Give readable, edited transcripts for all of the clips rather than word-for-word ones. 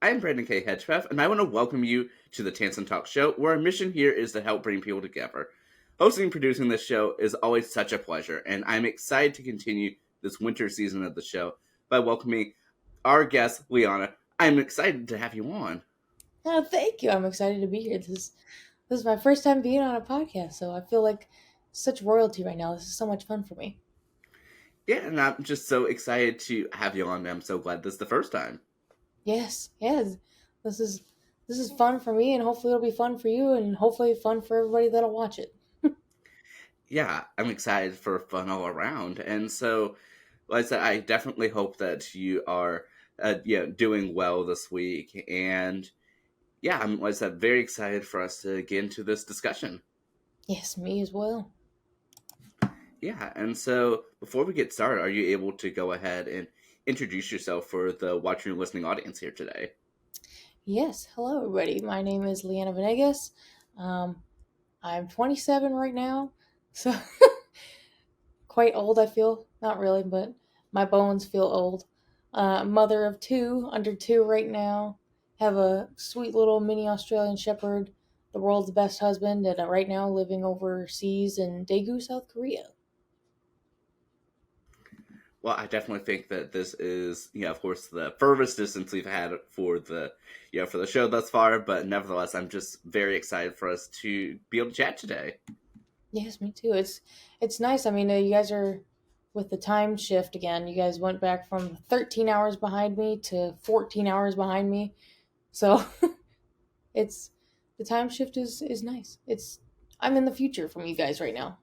I'm Brandon K. Hedgepeth, and I want to welcome you to the Tansson Talk Show, where our mission here is to help bring people together. Hosting and producing this show is always such a pleasure, and I'm excited to continue this winter season of the show by welcoming our guest, Liana. I'm excited to have you on. Oh, thank you. I'm excited to be here. This is my first time being on a podcast, so I feel like such royalty right now. This is so much fun for me. Yeah, and I'm just so excited to have you on. I'm so glad this is the first time. Yes, yes. This is this is fun for me, and hopefully it'll be fun for you, and hopefully fun for everybody that'll watch it. Yeah, I'm excited for fun all around. And so, like I said, I definitely hope that you are doing well this week. And yeah, I'm, like I said, very excited for us to get into this discussion. Yes, me as well. Yeah, and so before we get started, are you able to go ahead and introduce yourself for the watching and listening audience here today? Yes, hello everybody. My name is Liana Venegas. Um, I'm 27 right now, so quite old. I feel not really, but my bones feel old. Mother of two, under two right now. Have a sweet little mini Australian Shepherd, the world's best husband, and right now living overseas in Daegu, South Korea. Well, I definitely think that this is, of course, the furthest distance we've had for for the show thus far. But nevertheless, I'm just very excited for us to be able to chat today. Yes, me too. It's nice. I mean, you guys are with the time shift again. You guys went back from 13 hours behind me to 14 hours behind me. So it's the time shift is nice. It's I'm in the future from you guys right now.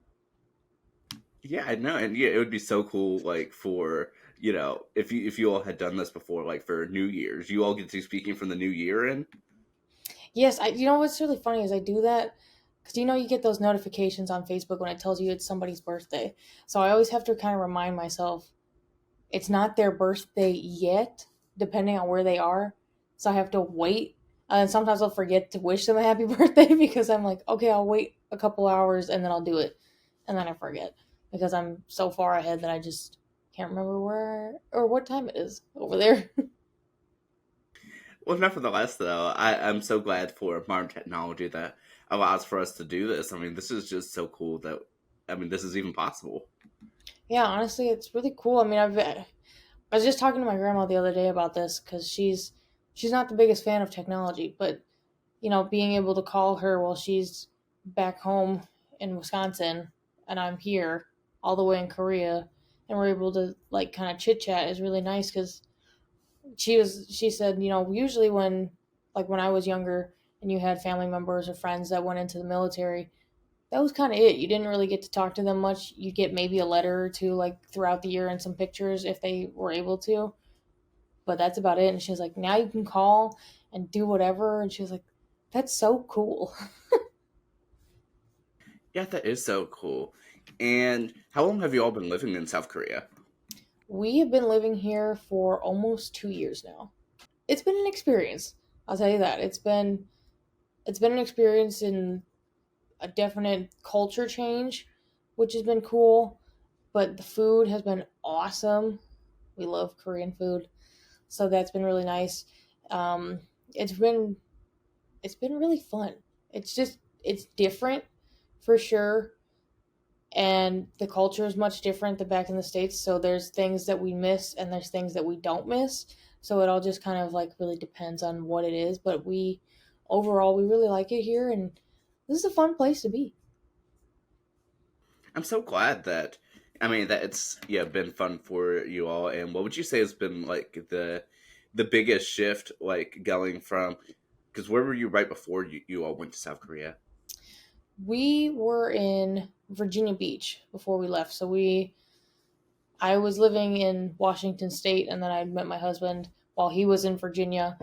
Yeah, I know, and yeah, it would be so cool, like for if you all had done this before, like for New Year's, you all get to be speaking from the new year, and Yes, I. You know what's really funny is I do that because you get those notifications on Facebook when it tells you it's somebody's birthday. So I always have to kind of remind myself it's not their birthday yet, depending on where they are. So I have to wait. And sometimes I'll forget to wish them a happy birthday because I'm like, okay, I'll wait a couple hours and then I'll do it, and then I forget because I'm so far ahead that I just can't remember where or what time it is over there. well, nevertheless, though, I'm so glad for modern technology that allows for us to do this. I mean, this is just so cool that this is even possible. Yeah, honestly, it's really cool. I mean, I was just talking to my grandma the other day about this because she's not the biggest fan of technology, but being able to call her while she's back home in Wisconsin and I'm here all the way in Korea, and we're able to like kind of chit chat is really nice because she said usually when I was younger and you had family members or friends that went into the military, that was kind of it. You didn't really get to talk to them much. You get maybe a letter or two like throughout the year and some pictures if they were able to, but that's about it. And she was like, now you can call and do whatever. And she was like, that's so cool. Yeah, that is so cool. And how long have you all been living in South Korea? We have been living here for almost 2 years now. It's been an experience. I'll tell you that. It's been an experience in a definite culture change, which has been cool. But the food has been awesome. We love Korean food, so that's been really nice. Um, it's been it's been really fun. It's different for sure, and the culture is much different than back in the states. So there's things that we miss and there's things that we don't miss. So it all just kind of like really depends on what it is. But we overall we really like it here, and this is a fun place to be. I'm so glad that that it's been fun for you all. And what would you say has been like the biggest shift, like going from, because where were you right before you all went to South Korea? We were in Virginia Beach before we left. I was living in Washington State, and then I met my husband while he was in Virginia,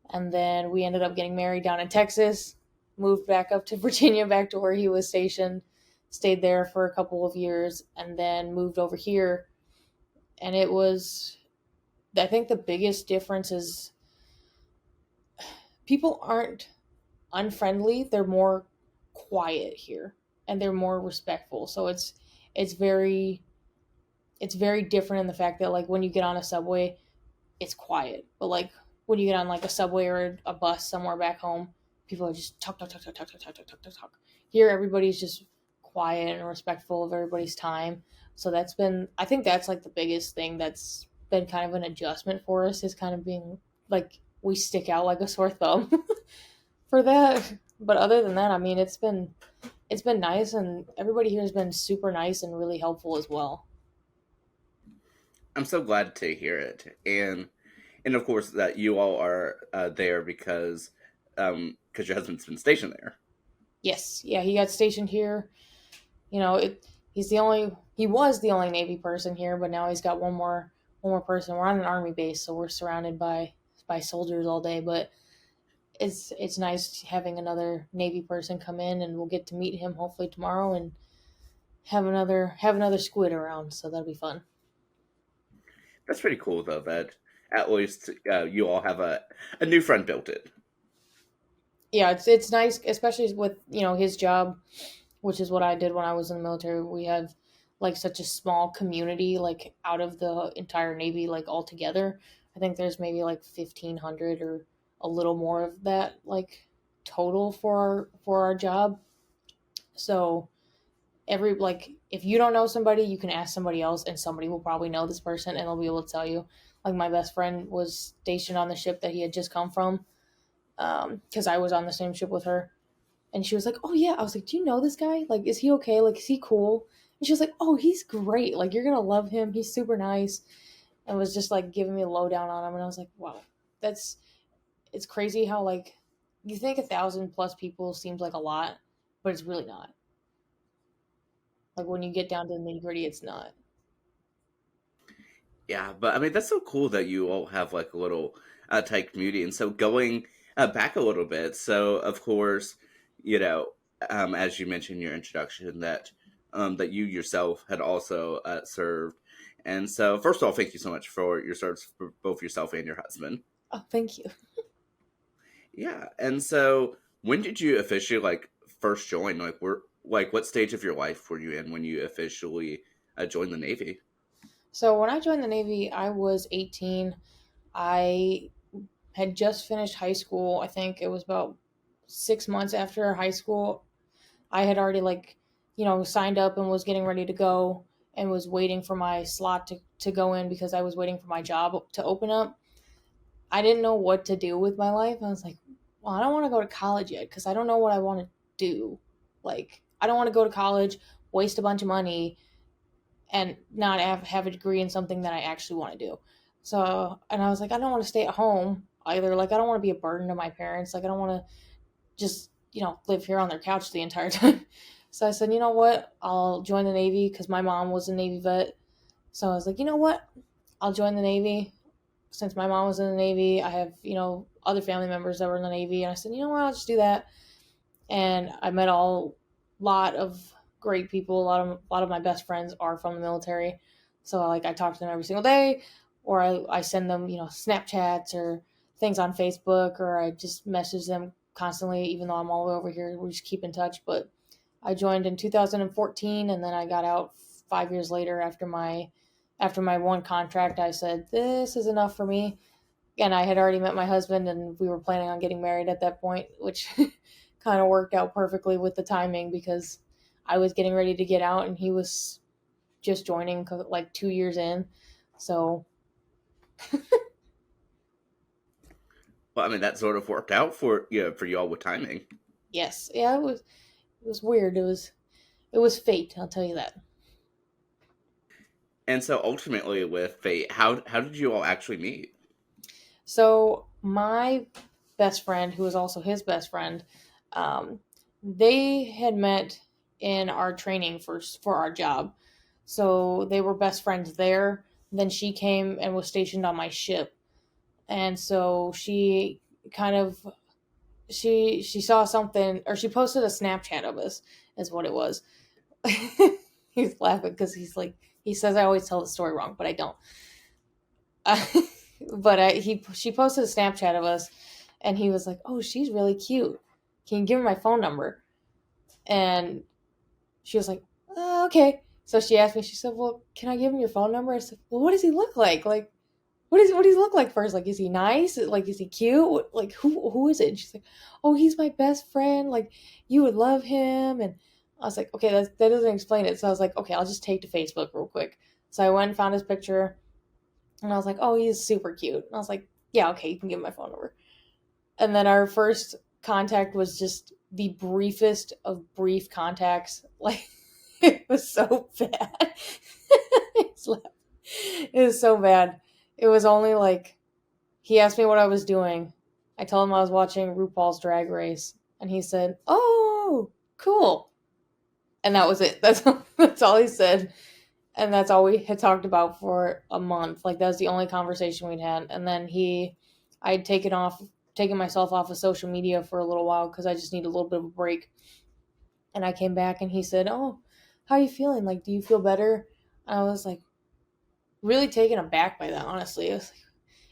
and then we ended up getting married down in Texas, moved back up to Virginia, back to where he was stationed, stayed there for a couple of years, and then moved over here. And it was, I think the biggest difference is people aren't unfriendly, they're more quiet here and they're more respectful. So it's very it's very different in the fact that like when you get on a subway, it's quiet. But like when you get on like a subway or a bus somewhere back home, people are just talk, talk, talk, talk, talk, talk, talk, talk, talk, talk, talk. Here, everybody's just quiet and respectful of everybody's time. So that's been, I think that's like the biggest thing that's been kind of an adjustment for us, is kind of being like, we stick out like a sore thumb for that. But other than that, I mean, it's been nice, and everybody here has been super nice and really helpful as well. I'm so glad to hear it, and of course that you all are there because your husband's been stationed there. Yes, yeah, he got stationed here. You know, he was the only Navy person here, but now he's got one more person. We're on an Army base, so we're surrounded by soldiers all day. But it's nice having another Navy person come in, and we'll get to meet him hopefully tomorrow and have another squid around. So that'll be fun. That's pretty cool, though. That at least you all have a new friend built it. Yeah, it's nice, especially with his job, which is what I did when I was in the military. We have like such a small community, like out of the entire Navy, like altogether. I think there's maybe like 1,500 or a little more of that, like total for our job. So every like if you don't know somebody, you can ask somebody else, and somebody will probably know this person, and they'll be able to tell you. Like my best friend was stationed on the ship that he had just come from, because I was on the same ship with her, and she was like, "Oh yeah." I was like, "Do you know this guy? Like, is he okay? Like, is he cool?" And she was like, "Oh, he's great. Like, you're gonna love him. He's super nice." And was just like giving me a lowdown on him, and I was like, "Wow, that's it's crazy how like you think 1,000 plus people seems like a lot, but it's really not. Like when you get down to the nitty gritty, it's not." Yeah, but I mean that's so cool that you all have like a little tight community. And so going back a little bit, so of course, you know, as you mentioned in your introduction, that you yourself had also served. And so, first of all, thank you so much for your service for both yourself and your husband. Oh, thank you. Yeah, and so when did you officially like first join? Like, what stage of your life were you in when you officially joined the Navy? So when I joined the Navy, I was 18. I had just finished high school. I think it was about 6 months after high school. I had already signed up and was getting ready to go, and was waiting for my slot to go in because I was waiting for my job to open up. I didn't know what to do with my life. I was like, well, I don't want to go to college yet because I don't know what I want to do. Like, I don't want to go to college, waste a bunch of money, and not have a degree in something that I actually want to do. So, and I was like, I don't want to stay at home either. Like, I don't want to be a burden to my parents. Like, I don't want to just, live here on their couch the entire time. So I said, you know what? I'll join the Navy because my mom was a Navy vet. So I was like, you know what? I'll join the Navy. Since my mom was in the Navy, I have, other family members that were in the Navy. And I said, you know what? I'll just do that. And I met a lot of great people. A lot of my best friends are from the military. So like I talk to them every single day, or I send them, Snapchats or things on Facebook, or I just message them constantly, even though I'm all the way over here. We just keep in touch. But I joined in 2014, and then I got out 5 years later after my one contract. I said, this is enough for me. And I had already met my husband, and we were planning on getting married at that point, which kind of worked out perfectly with the timing because I was getting ready to get out, and he was just joining like 2 years in. So Well, I mean that sort of worked out for you all with timing. yes, yeah, it was weird. It was fate. I'll tell you that. And so ultimately, with Fate, how did you all actually meet? So my best friend, who was also his best friend, um, they had met in our training for our job. So they were best friends there. Then she came and was stationed on my ship, and so she kind of she saw something, or she posted a Snapchat of us, is what it was. He's laughing because he says I always tell the story wrong, but I don't. But she posted a Snapchat of us, and he was like, "Oh, she's really cute. Can you give her my phone number?" And she was like, "Okay." So she asked me. She said, "Well, can I give him your phone number?" I said, "Well, what does he look like? Like, what does he look like first? Like, is he nice? Like, is he cute? Like, who is it? And she's like, oh, he's my best friend. Like, you would love him. And I was like, okay, that doesn't explain it. So I was like, okay, I'll just take to Facebook real quick. So I went and found his picture, and I was like, oh, he's super cute. And I was like, yeah, okay, you can give him my phone number. And then our first contact was just the briefest of brief contacts. Like, it was so bad. It was so bad. It was only like he asked me what I was doing. I told him I was watching RuPaul's Drag Race, and he said, "Oh, cool." And that was it. That's all he said, and that's all we had talked about for a month. Like, that was the only conversation we'd had. And then I'd taken myself off of social media for a little while because I just needed a little bit of a break. And I came back, and he said, "Oh, how are you feeling? Like, do you feel better?" And I was like, really taken aback by that. Honestly, I was like,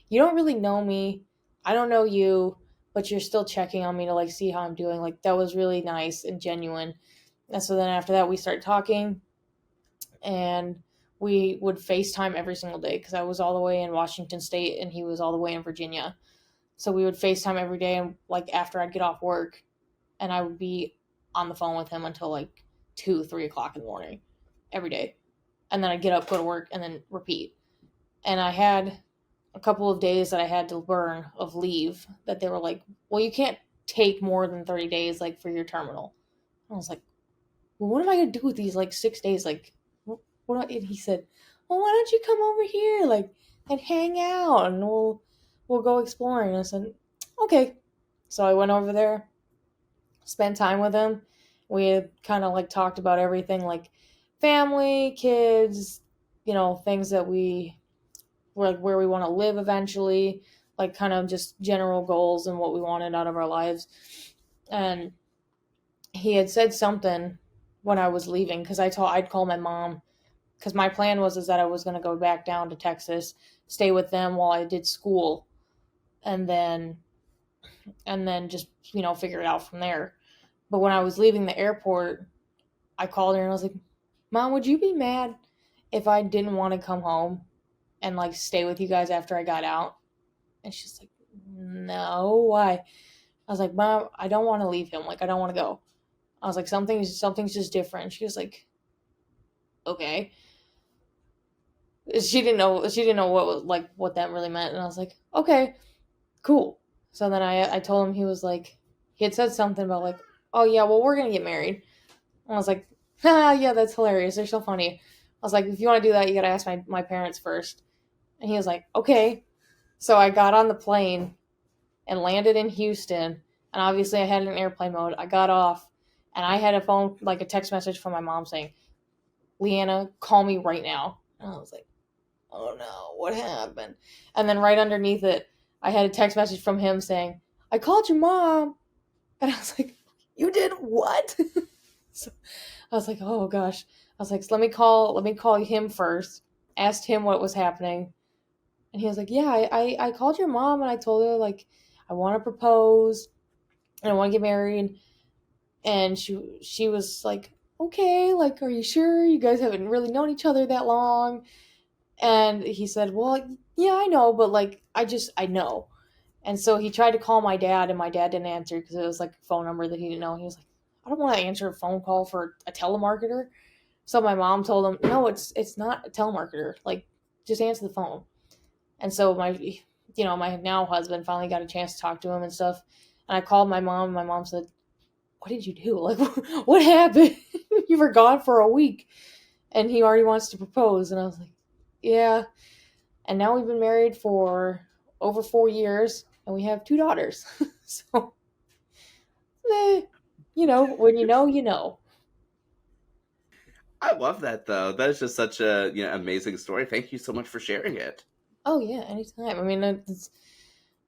you don't really know me. I don't know you, but you're still checking on me to like see how I'm doing. Like, that was really nice and genuine. And so then after that, we started talking, and we would FaceTime every single day because I was all the way in Washington State and he was all the way in Virginia. So we would FaceTime every day, and like after I'd get off work, and I would be on the phone with him until like 2, 3 o'clock in the morning every day. And then I'd get up, go to work, and then repeat. And I had a couple of days that I had to burn of leave that they were like, well, you can't take more than 30 days like for your terminal. And I was like, well, what am I going to do with these like 6 days? Like, and he said, well, why don't you come over here like and hang out and we'll go exploring. And I said, okay. So I went over there, spent time with him. We had kind of like talked about everything like family, kids, things that we like where we want to live eventually, like kind of just general goals and what we wanted out of our lives. And he had said something when I was leaving because I'd call my mom because my plan was that I was going to go back down to Texas, stay with them while I did school, and then just figure it out from there. But when I was leaving the airport, I called her and I was like, "Mom, would you be mad if I didn't want to come home and like stay with you guys after I got out?" And she's like, "No, why?" I was like, "Mom, I don't want to leave him. Like, I don't want to go." I was like, something's just different. She was like, "Okay." She didn't know what that really meant. And I was like, "Okay, cool." So then I told him, he had said something about like, "Oh yeah, well, we're going to get married." And I was like, "Ah, yeah, that's hilarious. They're so funny." I was like, "If you want to do that, you got to ask my parents first." And he was like, "Okay." So I got on the plane and landed in Houston. And obviously, I had it in airplane mode. I got off, and I had a text message from my mom saying, "Liana, call me right now." And I was like, "Oh no, what happened?" And then right underneath it, I had a text message from him saying, "I called your mom." And I was like, "You did what?" So I was like, "Oh gosh." I was like, so let me call him first. Asked him what was happening. And he was like, "Yeah, I called your mom and I told her like I want to propose and I want to get married." And she was like, "Okay, like, are you sure? You guys haven't really known each other that long." And he said, "Well, yeah, I know, but like, I know." And so he tried to call my dad, and my dad didn't answer because it was like a phone number that he didn't know. He was like, "I don't want to answer a phone call for a telemarketer." So my mom told him, "No, it's not a telemarketer. Like, just answer the phone." And so my now husband finally got a chance to talk to him and stuff. And I called my mom, and my mom said, "What did you do? Like, what happened? You were gone for a week, and he already wants to propose." And I was like, "Yeah." And now we've been married for over 4 years, and we have two daughters. So, when you know, you know. I love that though. That is just such a amazing story. Thank you so much for sharing it. Oh yeah, anytime. I mean,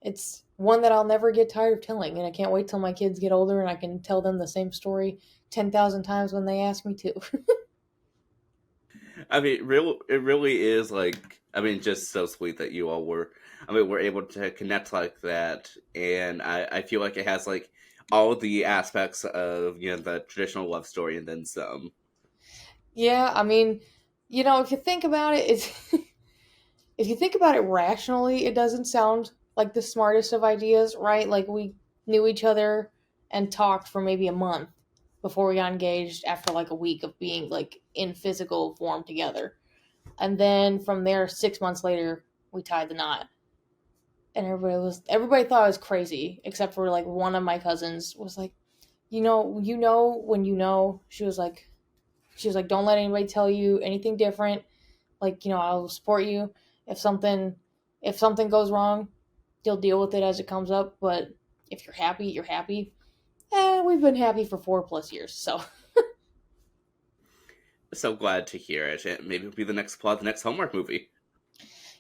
it's one that I'll never get tired of telling, and I can't wait till my kids get older and I can tell them the same story 10,000 times when they ask me to. I mean, it really is like, I mean, just so sweet that you all were, I mean, we're able to connect like that, and I feel like it has like all the aspects of the traditional love story and then some. Yeah, I mean, if you think about it, it's if you think about it rationally, it doesn't sound like the smartest of ideas, right? Like we knew each other and talked for maybe a month before we got engaged after like a week of being like in physical form together. And then from there, 6 months later, we tied the knot. And everybody thought I was crazy, except for like one of my cousins was like, when you know. She was like, don't let anybody tell you anything different. Like, I'll support you. If something if something goes wrong, you'll deal with it as it comes up. But if you're happy, you're happy. And we've been happy for 4+ years. So So glad to hear it. Maybe it'll be the next plot, the next Hallmark movie.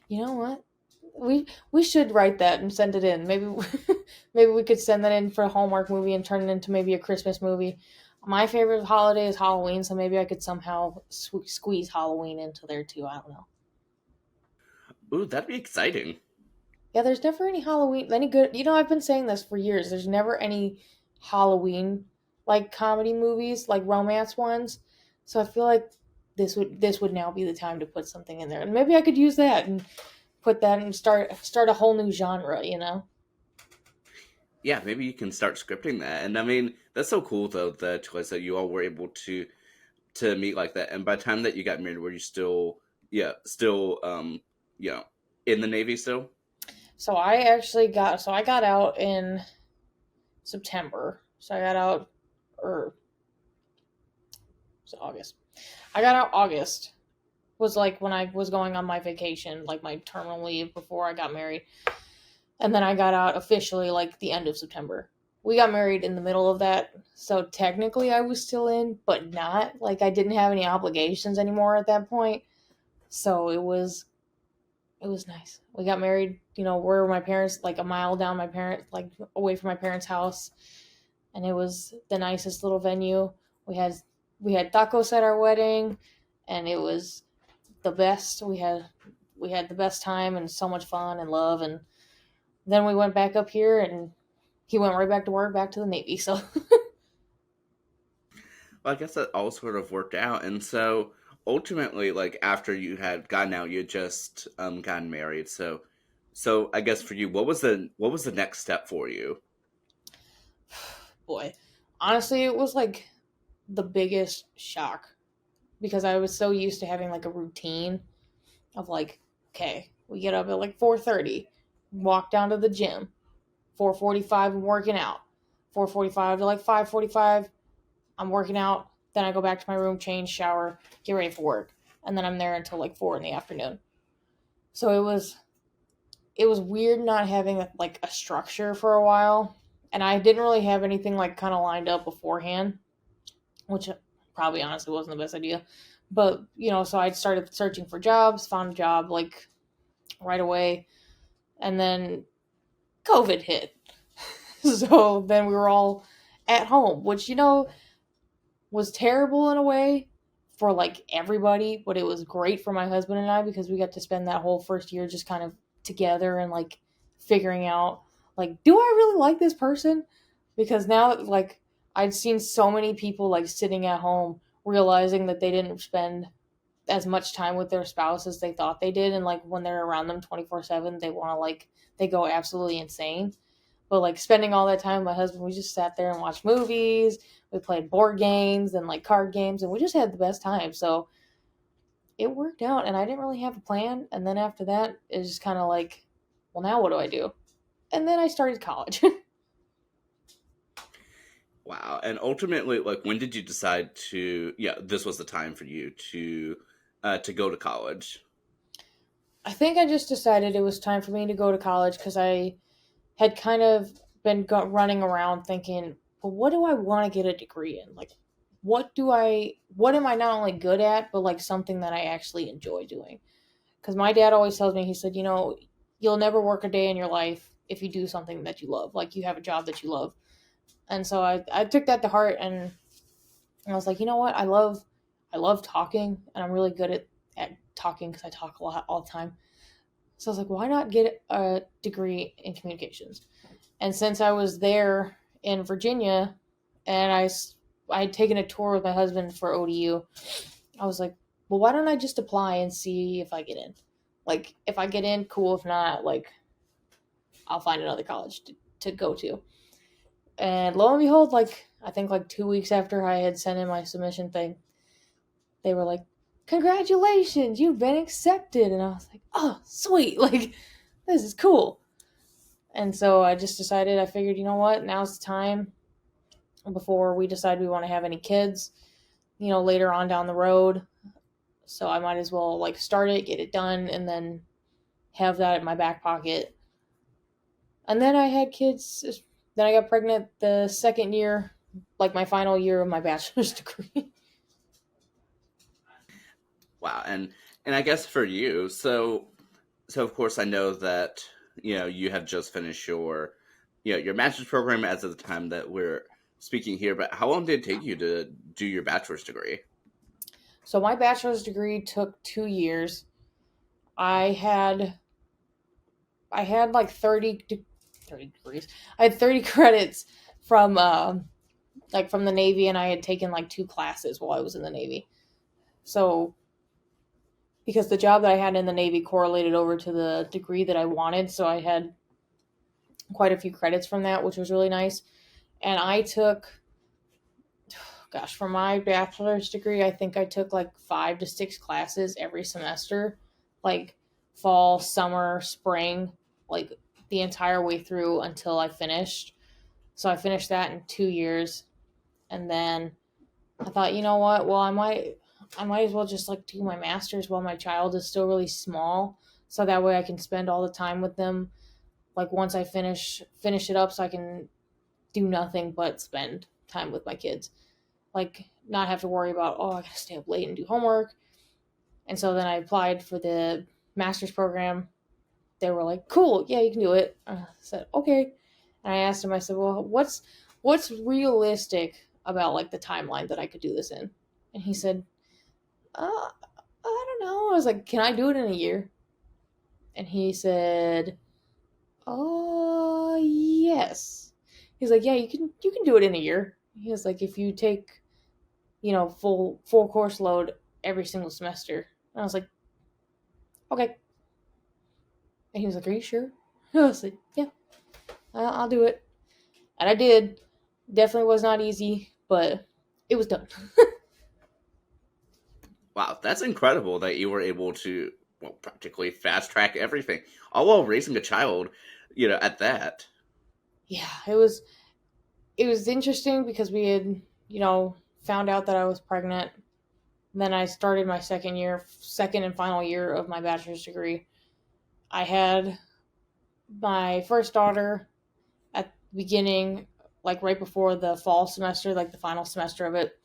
you know what? We should write that and send it in. Maybe maybe we could send that in for a Hallmark movie and turn it into maybe a Christmas movie. My favorite holiday is Halloween, so maybe I could somehow squeeze Halloween into there too. I don't know. Ooh, that'd be exciting. Yeah, there's never any Halloween any good. I've been saying this for years. There's never any Halloween like comedy movies, like romance ones. So I feel like this would now be the time to put something in there, and maybe I could use that and put that and start a whole new genre. Yeah, maybe you can start scripting that. And I mean, that's so cool though that like, that you all were able to meet like that. And by the time that you got married, were you still still you know in the Navy still? So I got out in September. So I got out, or was it August? I got out August. Was like when I was going on my vacation, like my terminal leave before I got married. And then I got out officially like the end of September. We got married in the middle of that. So technically I was still in, but not. Like I didn't have any obligations anymore at that point. So it was nice. We got married, where my parents, like a mile down my parent, like away from my parents' house, and it was the nicest little venue. We had we had tacos at our wedding, and it was the best. We had the best time and so much fun and love, and then we went back up here, and he went right back to work, back to the Navy. So Well, I guess that all sort of worked out. And so ultimately, like after you had gotten out, you had just gotten married. So I guess for you, what was the next step for you? boy, honestly, it was like the biggest shock because I was so used to having like a routine of like, okay, we get up at like 4:30, walk down to the gym, 4:45 I'm working out, 4:45 to like 5:45 I'm working out, then I go back to my room, change, shower, get ready for work, and then I'm there until like 4 in the afternoon. So it was weird not having like a structure for a while, and I didn't really have anything like kind of lined up beforehand, which probably honestly wasn't the best idea. But so I started searching for jobs, found a job like right away, and then COVID hit. So then we were all at home, which was terrible in a way for like everybody, but it was great for my husband and I because we got to spend that whole first year just kind of together and like figuring out like, do I really like this person? Because now like I'd seen so many people like sitting at home realizing that they didn't spend as much time with their spouse as they thought they did, and like when they're around them 24/7 they want to like they go absolutely insane. But like spending all that time with my husband, we just sat there and watched movies. We played board games and like card games, and we just had the best time. So it worked out, and I didn't really have a plan. And then after that, it was just kind of like, well, now what do I do? And then I started college. Wow. And ultimately, like when did you decide to this was the time for you to go to college? I think I just decided it was time for me to go to college because I had kind of been running around thinking, well, what do I want to get a degree in? Like, what am I not only good at, but like something that I actually enjoy doing? Because my dad always tells me, he said, you'll never work a day in your life if you do something that you love, like you have a job that you love. And so I took that to heart, and I was like, you know what? I love talking, and I'm really good at talking because I talk a lot all the time. So I was like, why not get a degree in communications? And since I was there in Virginia, and I had taken a tour with my husband for ODU, I was like, well, why don't I just apply and see if I get in? Like, if I get in, cool. If not, like, I'll find another college to go to. And lo and behold, like, I think like 2 weeks after I had sent in my submission thing, they were like, congratulations, you've been accepted. And I was like, oh, sweet. Like, this is cool. And so I just decided, I figured, you know what, now's the time before we decide we want to have any kids, later on down the road. So I might as well, like, start it, get it done, and then have that in my back pocket. And then I had kids. Then I got pregnant the second year, like my final year of my bachelor's degree. Wow, and I guess for you, so of course I know that you have just finished your master's program as of the time that we're speaking here. But how long did it take you to do your bachelor's degree? So my bachelor's degree took 2 years. I had I had like 30 degrees. I had 30 credits from like from the Navy, and I had taken like 2 classes while I was in the Navy. So because the job that I had in the Navy correlated over to the degree that I wanted, so I had quite a few credits from that, which was really nice. And I took, gosh, for my bachelor's degree, I think I took like 5 to 6 classes every semester, like fall, summer, spring, like the entire way through until I finished. So I finished that in 2 years. And then I thought, you know what? Well, I might as well just like do my master's while my child is still really small, so that way I can spend all the time with them. Like once I finish it up, so I can do nothing but spend time with my kids. Like not have to worry about, oh, I gotta stay up late and do homework. And so then I applied for the master's program. They were like, cool, yeah, you can do it. I said, okay. And I asked him, I said, well, what's realistic about like the timeline that I could do this in? And he said, I don't know. I was like, can I do it in a year? And he said, oh, yes. He's like, yeah, you can do it in a year. He was like, if you take, full course load every single semester. And I was like, okay. And he was like, are you sure? I was like, yeah, I'll do it. And I did. Definitely was not easy, but it was done. Wow, that's incredible that you were able to, well, practically fast track everything, all while raising a child, at that. Yeah, it was interesting because we had, found out that I was pregnant. Then I started my second and final year of my bachelor's degree. I had my first daughter at the beginning, like right before the fall semester, like the final semester of it.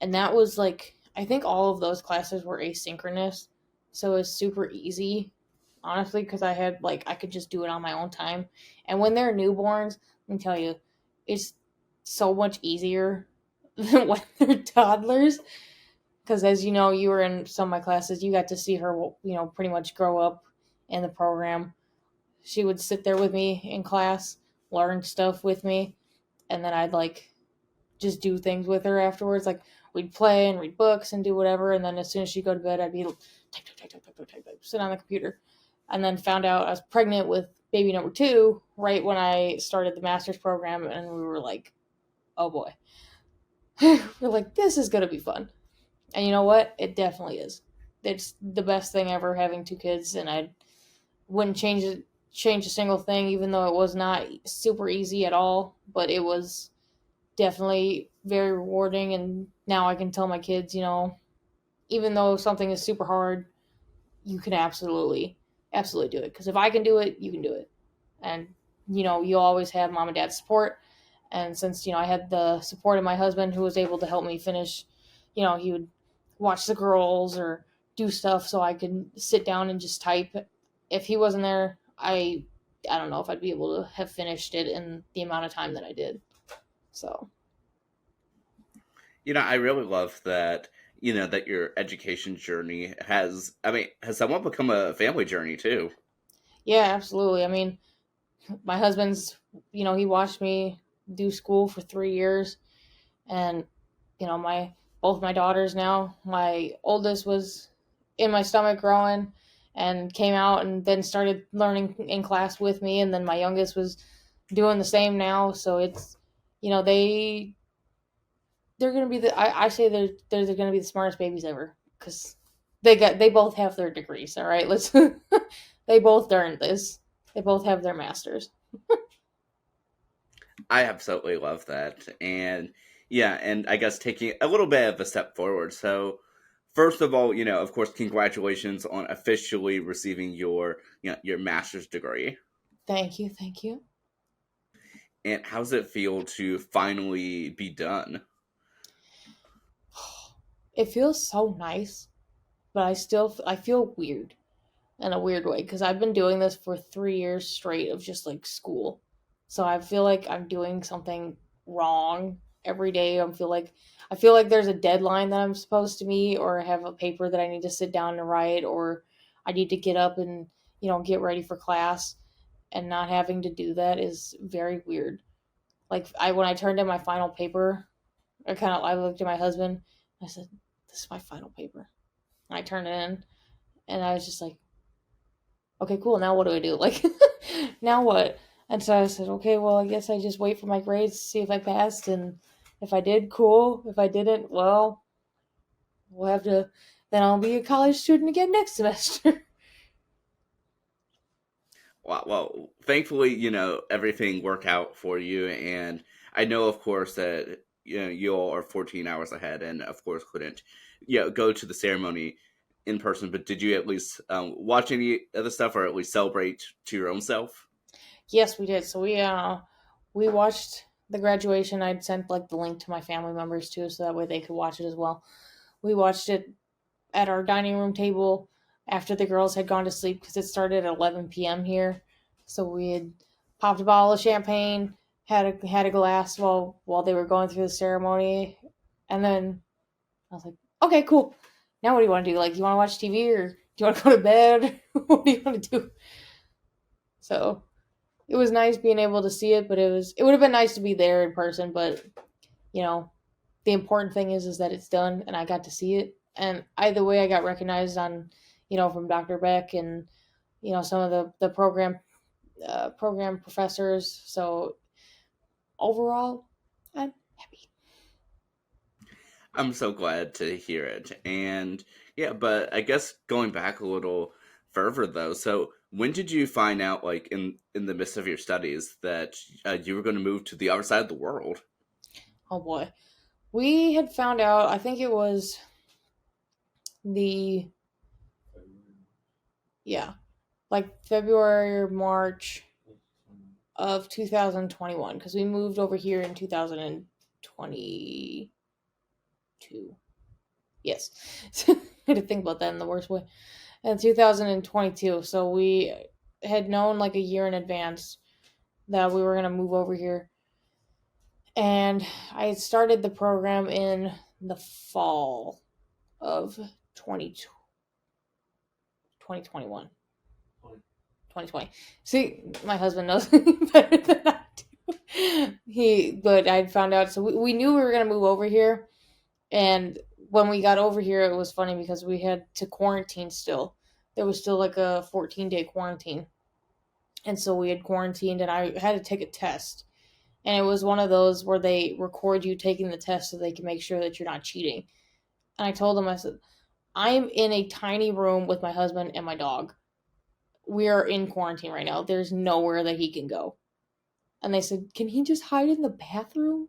And that was like, I think all of those classes were asynchronous. So it was super easy, honestly, because I could just do it on my own time. And when they're newborns, let me tell you, it's so much easier than when they're toddlers. Because as you know, you were in some of my classes, you got to see her, pretty much grow up in the program. She would sit there with me in class, learn stuff with me, and then I'd like just do things with her afterwards. Like we'd play and read books and do whatever. And then as soon as she'd go to bed, I'd be type, sit on the computer. And then found out I was pregnant with baby number 2 right when I started the master's program, and we were like, oh boy. We're like, this is gonna be fun. And you know what? It definitely is. It's the best thing ever having 2 kids, and I wouldn't change a single thing, even though it was not super easy at all. But it was definitely very rewarding, and now I can tell my kids, even though something is super hard, you can absolutely do it. Because if I can do it, you can do it. And you always have mom and dad's support. And since I had the support of my husband, who was able to help me finish, he would watch the girls or do stuff so I could sit down and just type. If he wasn't there, I don't know if I'd be able to have finished it in the amount of time that I did. So I really love that, that your education journey has somewhat become a family journey too. yeah, absolutely. I mean, my husband's, he watched me do school for 3 years, and my both my daughters now. My oldest was in my stomach growing, and came out and then started learning in class with me. And then my youngest was doing the same now. So it's, you know, they're gonna be I say they're gonna be the smartest babies ever because they both have their degrees. All right, let's they both earned this. They both have their masters. I absolutely love that. And yeah, and I guess taking a little bit of a step forward. So, first of all, of course, congratulations on officially receiving your master's degree. Thank you, thank you. And how does it feel to finally be done? It feels so nice, but I feel weird in a weird way because I've been doing this for 3 years straight of just like school. So I feel like I'm doing something wrong every day. I feel like there's a deadline that I'm supposed to meet, or I have a paper that I need to sit down and write, or I need to get up and get ready for class, and not having to do that is very weird. Like I when I turned in my final paper, I looked at my husband. I said, "This is my final paper." And I turned it in, and I was just like, okay, cool. Now what do I do? Like, now what? And so I said, okay, well, I guess I just wait for my grades to see if I passed. And if I did, cool. If I didn't, well, we'll have to, then I'll be a college student again next semester. Well, thankfully, everything worked out for you, and I know, of course, that you all are 14 hours ahead, and of course couldn't, go to the ceremony in person. But did you at least watch any other stuff, or at least celebrate to your own self? Yes, we did. So we watched the graduation. I'd sent like the link to my family members too, so that way they could watch it as well. We watched it at our dining room table after the girls had gone to sleep because it started at 11 p.m. here. So we had popped a bottle of champagne, had a glass while they were going through the ceremony, and then I was like, okay, cool. Now what do you want to do? Like, you want to watch TV or do you want to go to bed? What do you want to do? So it was nice being able to see it, but it would have been nice to be there in person. But you know, the important thing is that it's done and I got to see it. And either way, I got recognized on, from Dr. Beck and some of the program professors. So overall, I'm happy. I'm so glad to hear it. And yeah, but I guess going back a little further though, so when did you find out, like in the midst of your studies, that you were going to move to the other side of the world? Oh boy, we had found out. I think it was the yeah, like February or March of 2021 because we moved over here in 2022. Yes. I had to think about that in the worst way. In 2022. So we had known like a year in advance that we were going to move over here. And I had started the program in the fall of 2021. 2020. See, my husband knows better than I do. But I'd found out. So we knew we were going to move over here. And when we got over here, it was funny because we had to quarantine still. There was still like a 14-day quarantine. And so we had quarantined, and I had to take a test. And it was one of those where they record you taking the test so they can make sure that you're not cheating. And I told them, I said, I'm in a tiny room with my husband and my dog. We are in quarantine right now. There's nowhere that he can go. And they said, can he just hide in the bathroom?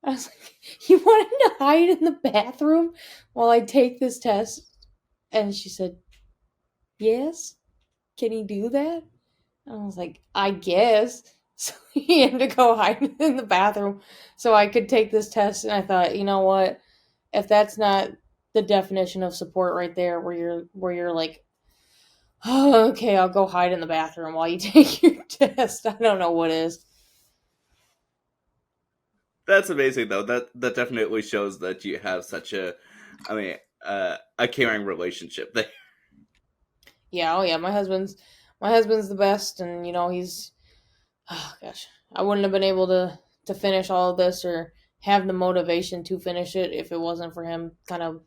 I was like, you want him to hide in the bathroom while I take this test? And she said, yes. Can he do that? And I was like, I guess. So he had to go hide in the bathroom so I could take this test. And I thought, you know what? If that's not the definition of support right there, where you're like, oh, okay, I'll go hide in the bathroom while you take your test. I don't know what is. That's amazing, though. That definitely shows that you have such I mean, a caring relationship there. Yeah, oh yeah, my husband's the best, and he's, oh gosh, I wouldn't have been able to finish all of this or have the motivation to finish it if it wasn't for him kind of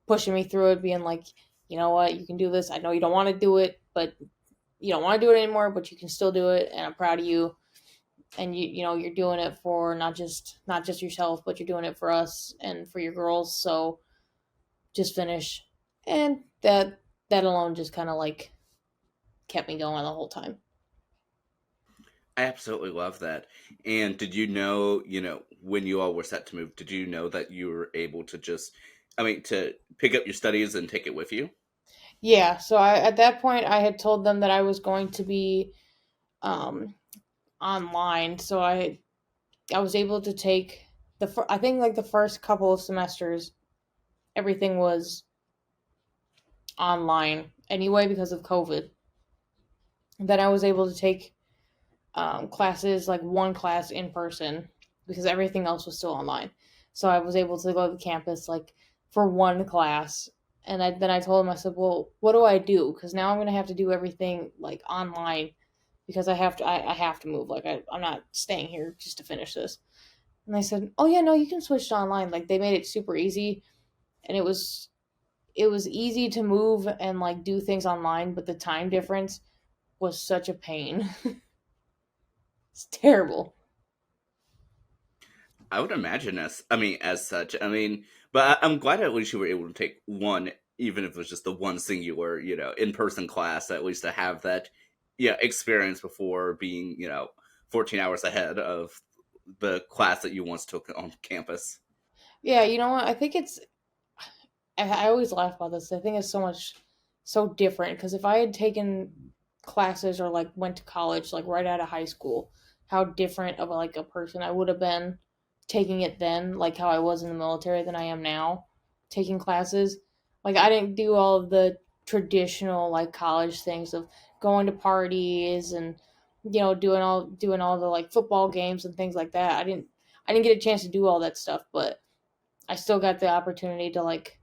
pushing me through it, being like, you know what, you can do this. I know you don't want to do it, but you don't want to do it anymore, but you can still do it, and I'm proud of you. And you're doing it for not just yourself, but you're doing it for us and for your girls. So just finish. And that alone just kind of like kept me going the whole time. I absolutely love that. And did you know, when you all were set to move, did you know that you were able to to pick up your studies and take it with you? Yeah, so at that point I had told them that I was going to be um online. So I was able to take I think like the first couple of semesters everything was online anyway because of COVID. Then I was able to take classes, like one class in person, because everything else was still online. So I was able to go to the campus like for one class. And then I told him, I said, well, what do I do? Because now I'm going to have to do everything like online because I have to move. Like I'm not staying here just to finish this. And they said, oh yeah, no, you can switch to online. Like they made it super easy, and it was easy to move and like do things online, but the time difference was such a pain. It's terrible. I would imagine as such. But I'm glad at least you were able to take one, even if it was just the one singular, in person class, at least to have that, experience before being, 14 hours ahead of the class that you once took on campus. Yeah, you know what? I think I always laugh about this. I think it's so different because if I had taken classes or like went to college like right out of high school, how different of like a person I would have been taking it then, like how I was in the military than I am now taking classes. Like I didn't do all of the traditional like college things of going to parties and doing all the like football games and things like that. I didn't get a chance to do all that stuff, but I still got the opportunity to like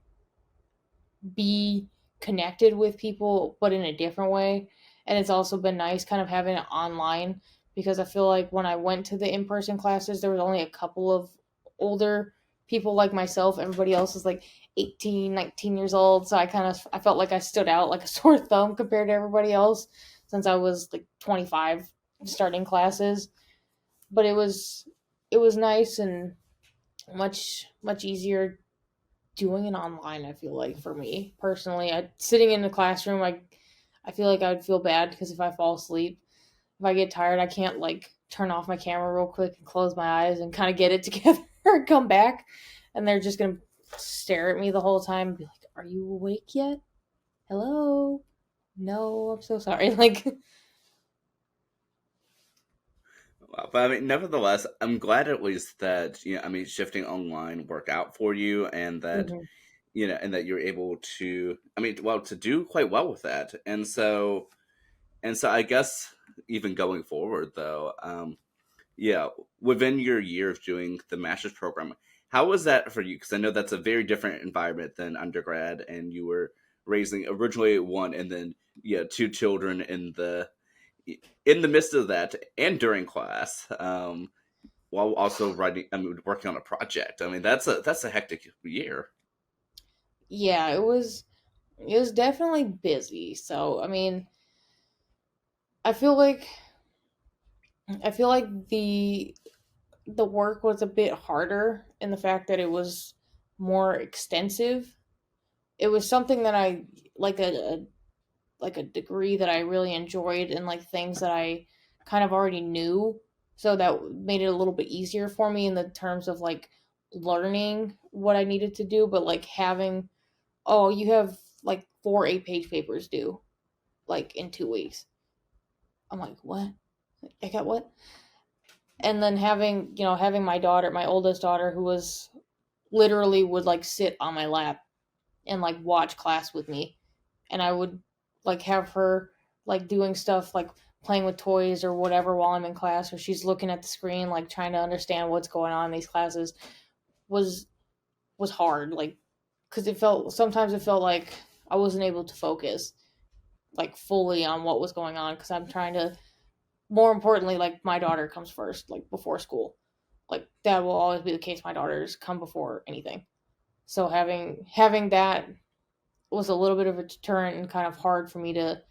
be connected with people, but in a different way. And it's also been nice kind of having it online because I feel like when I went to the in person classes, there was only a couple of older people like myself. Everybody else is like 18, 19 years old. So I felt like I stood out like a sore thumb compared to everybody else since I was like 25 starting classes. But it was nice and much easier doing it online. I feel like for me personally, sitting in the classroom, I feel like I would feel bad because if I fall asleep, if I get tired, I can't like turn off my camera real quick and close my eyes and kind of get it together and come back, and they're just gonna stare at me the whole time and be like, "Are you awake yet? Hello? No, I'm so sorry." Like, Wow. But nevertheless, I'm glad at least that, shifting online worked out for you, and that, mhm. and that you're able to, to do quite well with that. And so I guess even going forward though, yeah, within your year of doing the master's program, how was that for you? Because I know that's a very different environment than undergrad, and you were raising originally one, and then two children in the midst of that and during class, while also working on a project. That's a hectic year. Yeah, it was definitely busy. So I mean, I feel like I feel like the work was a bit harder in the fact that it was more extensive. It was something that I like a degree that I really enjoyed and like things that I kind of already knew. So that made it a little bit easier for me in the terms of like learning what I needed to do, but like having, oh, you have like 4 8-page papers due like in 2 weeks. I'm like, what? I got what? And then having my daughter, my oldest daughter, who was literally would like sit on my lap and like watch class with me, and I would like have her like doing stuff like playing with toys or whatever while I'm in class, or she's looking at the screen like trying to understand what's going on in these classes was was hard, like because it felt like I wasn't able to focus like fully on what was going on because I'm trying to, more importantly, like my daughter comes first, like before school. Like that will always be the case. My daughters come before anything. So having that was a little bit of a deterrent and kind of hard for me to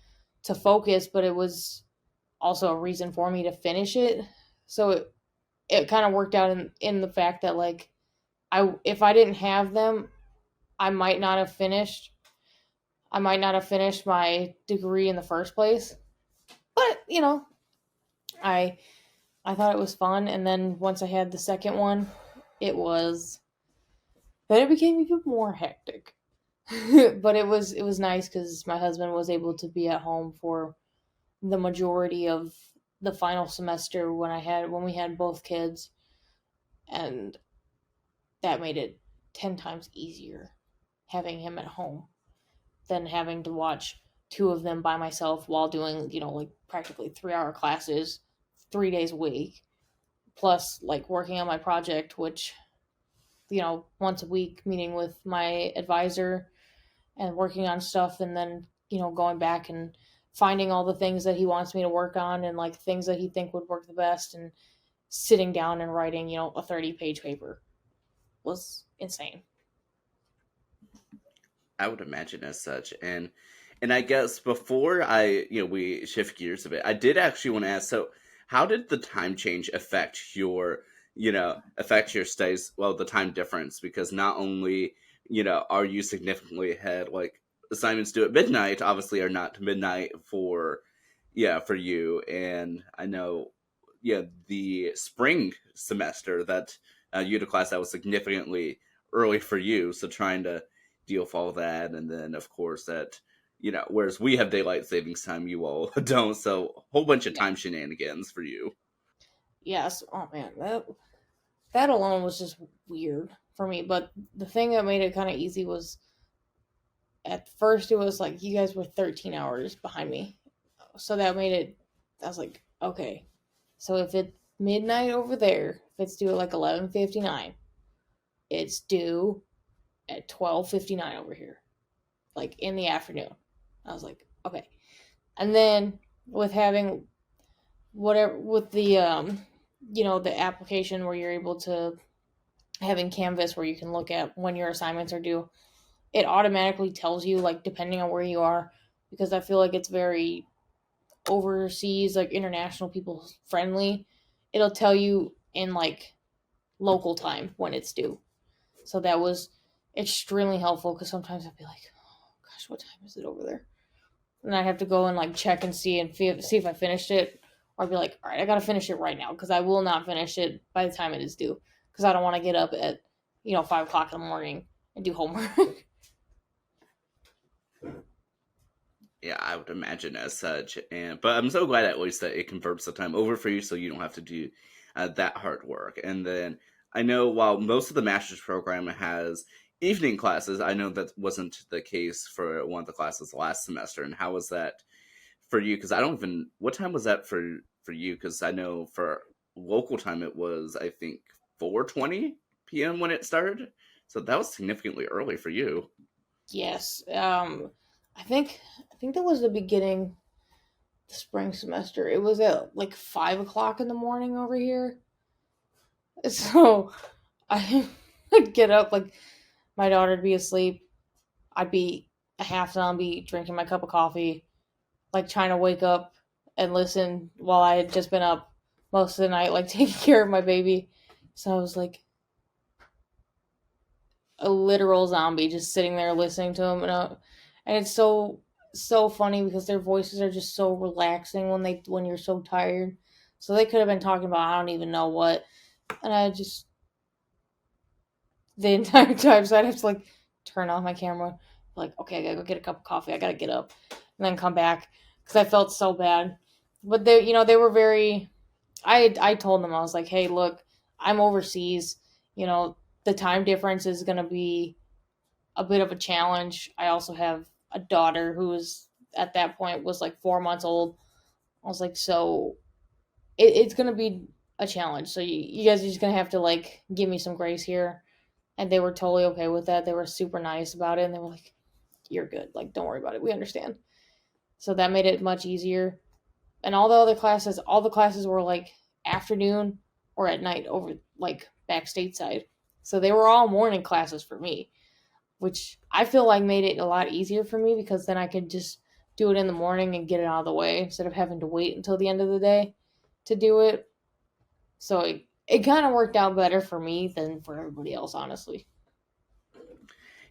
focus, but it was also a reason for me to finish it. So it kind of worked out in the fact that like I if I didn't have them, I might not have finished. I might not have finished my degree in the first place. But, I I thought it was fun, and then once I had the second one, it was then it became even more hectic. But it was nice cuz my husband was able to be at home for the majority of the final semester when we had both kids, and that made it 10 times easier having him at home than having to watch two of them by myself while doing, like practically 3-hour classes 3 days a week, plus like working on my project, which, once a week, meeting with my advisor and working on stuff, and then, going back and finding all the things that he wants me to work on and like things that he think would work the best, and sitting down and writing, a 30-page paper was insane. I would imagine as such. And I guess before I, we shift gears a bit, I did actually want to ask, so how did the time change affect your studies, well, the time difference? Because not only, are you significantly ahead, like assignments due at midnight obviously are not midnight for you. And I know, the spring semester that you had a class that was significantly early for you. So trying to deal with all that. And then, of course, whereas we have daylight savings time, you all don't. So a whole bunch of Yeah. time shenanigans for you. Yes. Oh man, that alone was just weird for me. But the thing that made it kind of easy was at first it was like you guys were 13 hours behind me. So that made it, I was like, okay. So if it's midnight over there, if it's due at like 11:59, it's due at 12:59 over here, like in the afternoon. I was like, okay. And then with having whatever, with the application where you're able to, having Canvas where you can look at when your assignments are due, it automatically tells you, like, depending on where you are, because I feel like it's very overseas, like international people friendly. It'll tell you in like local time when it's due. So that was extremely helpful because sometimes I'd be like, oh gosh, what time is it over there? And I have to go and like check and see if I finished it, or I'd be like, all right, I gotta finish it right now because I will not finish it by the time it is due because I don't want to get up at 5 o'clock in the morning and do homework. Yeah, I would imagine as such. But I'm so glad at least that it converts the time over for you, so you don't have to do that hard work. And then I know while most of the master's program has evening classes, I know that wasn't the case for one of the classes last semester. And how was that for you? Because I don't even, what time was that for you? Because I know for local time it was, I think, 4:20 p.m. when it started. So that was significantly early for you. Yes. I think that was the beginning, the spring semester. It was at like 5 o'clock in the morning over here. So I would get up, like my daughter'd be asleep. I'd be a half zombie drinking my cup of coffee, like trying to wake up and listen while I had just been up most of the night, like taking care of my baby. So I was like a literal zombie just sitting there listening to them, and it's so funny because their voices are just so relaxing when you're so tired. So they could have been talking about I don't even know what, and I just the entire time, so I'd have to like turn off my camera, like okay, I gotta go get a cup of coffee, I gotta get up, and then come back because I felt so bad. But they were very. I told them, I was like, hey, look, I'm overseas. You know, the time difference is gonna be a bit of a challenge. I also have a daughter who was at that point was like 4 months old. I was like, so it's gonna be a challenge. So you guys are just gonna have to like give me some grace here. And they were totally okay with that. They were super nice about it, and they were like, "You're good. Like, don't worry about it. We understand." So that made it much easier. And all the classes were like afternoon or at night over like back stateside. So they were all morning classes for me. which I feel like made it a lot easier for me because then I could just do it in the morning and get it out of the way instead of having to wait until the end of the day to do it. So it kind of worked out better for me than for everybody else, honestly.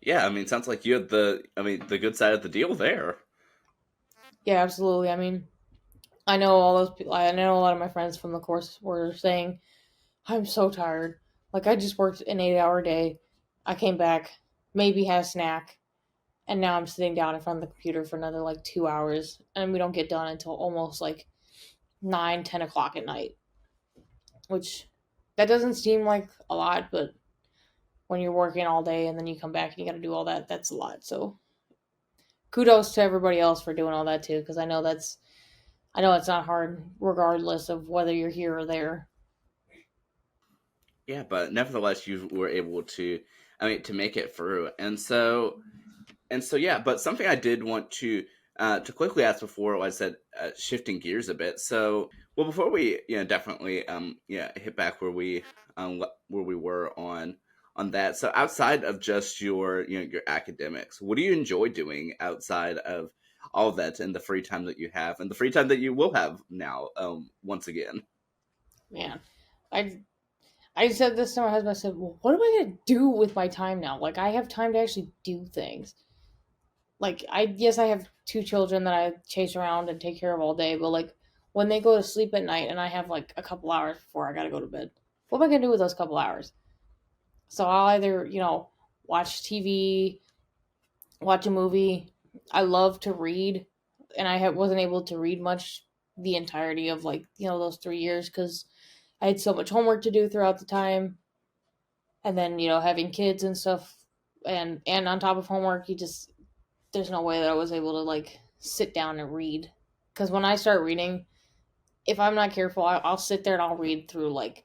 Yeah, I mean, sounds like you had the good side of the deal there. Yeah, absolutely. I mean, I know all those people. I know a lot of my friends from the course were saying, "I'm so tired. Like I just worked an 8 hour day. I came back, maybe had a snack, and now I'm sitting down in front of the computer for another like 2 hours, and we don't get done until almost like 9, 10 o'clock at night." Which that doesn't seem like a lot, but when you're working all day and then you come back and you got to do all that, that's a lot. So kudos to everybody else for doing all that too, because I know it's not hard regardless of whether you're here or there. Yeah, but nevertheless, you were able to, to make it through. And so yeah, but something I did want to quickly ask before I said shifting gears a bit. So well, before we definitely hit back where we were on that. So outside of just your your academics, what do you enjoy doing outside of all of that and the free time that you have and the free time that you will have now once again? Man, I I said this to my husband. I said, "Well, what am I gonna do with my time now? Like, I have time to actually do things. Like, I have two children that I chase around and take care of all day, but like when they go to sleep at night and I have like a couple hours before I gotta go to bed, what am I gonna do with those couple hours? So I'll either watch TV, watch a movie. I love to read, and wasn't able to read much the entirety of like those 3 years because I had so much homework to do throughout the time, and then having kids and stuff, and on top of homework, you just there's no way that I was able to like sit down and read because when I start reading, if I'm not careful, I'll sit there and I'll read through like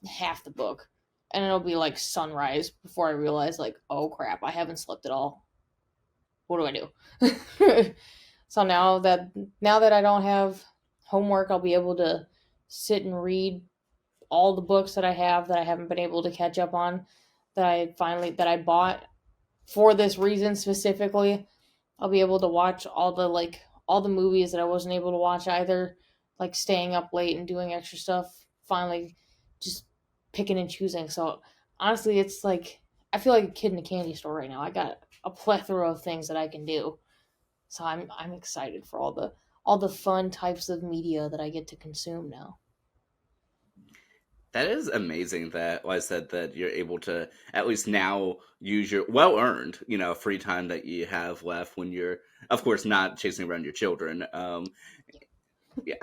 half the book, and it'll be like sunrise before I realize like, oh crap, I haven't slept at all. What do I do? So now that I don't have homework, I'll be able to sit and read all the books that I haven't been able to catch up on that I bought for this reason specifically. I'll be able to watch all the movies that I wasn't able to watch either, like staying up late and doing extra stuff. Finally, just picking and choosing. So honestly, it's like I feel like a kid in a candy store right now. I got a plethora of things that I can do. So I'm excited for all the fun types of media that I get to consume now. That is amazing that, like I said, that you're able to at least now use your well earned, free time that you have left when you're, of course, not chasing around your children. Yeah.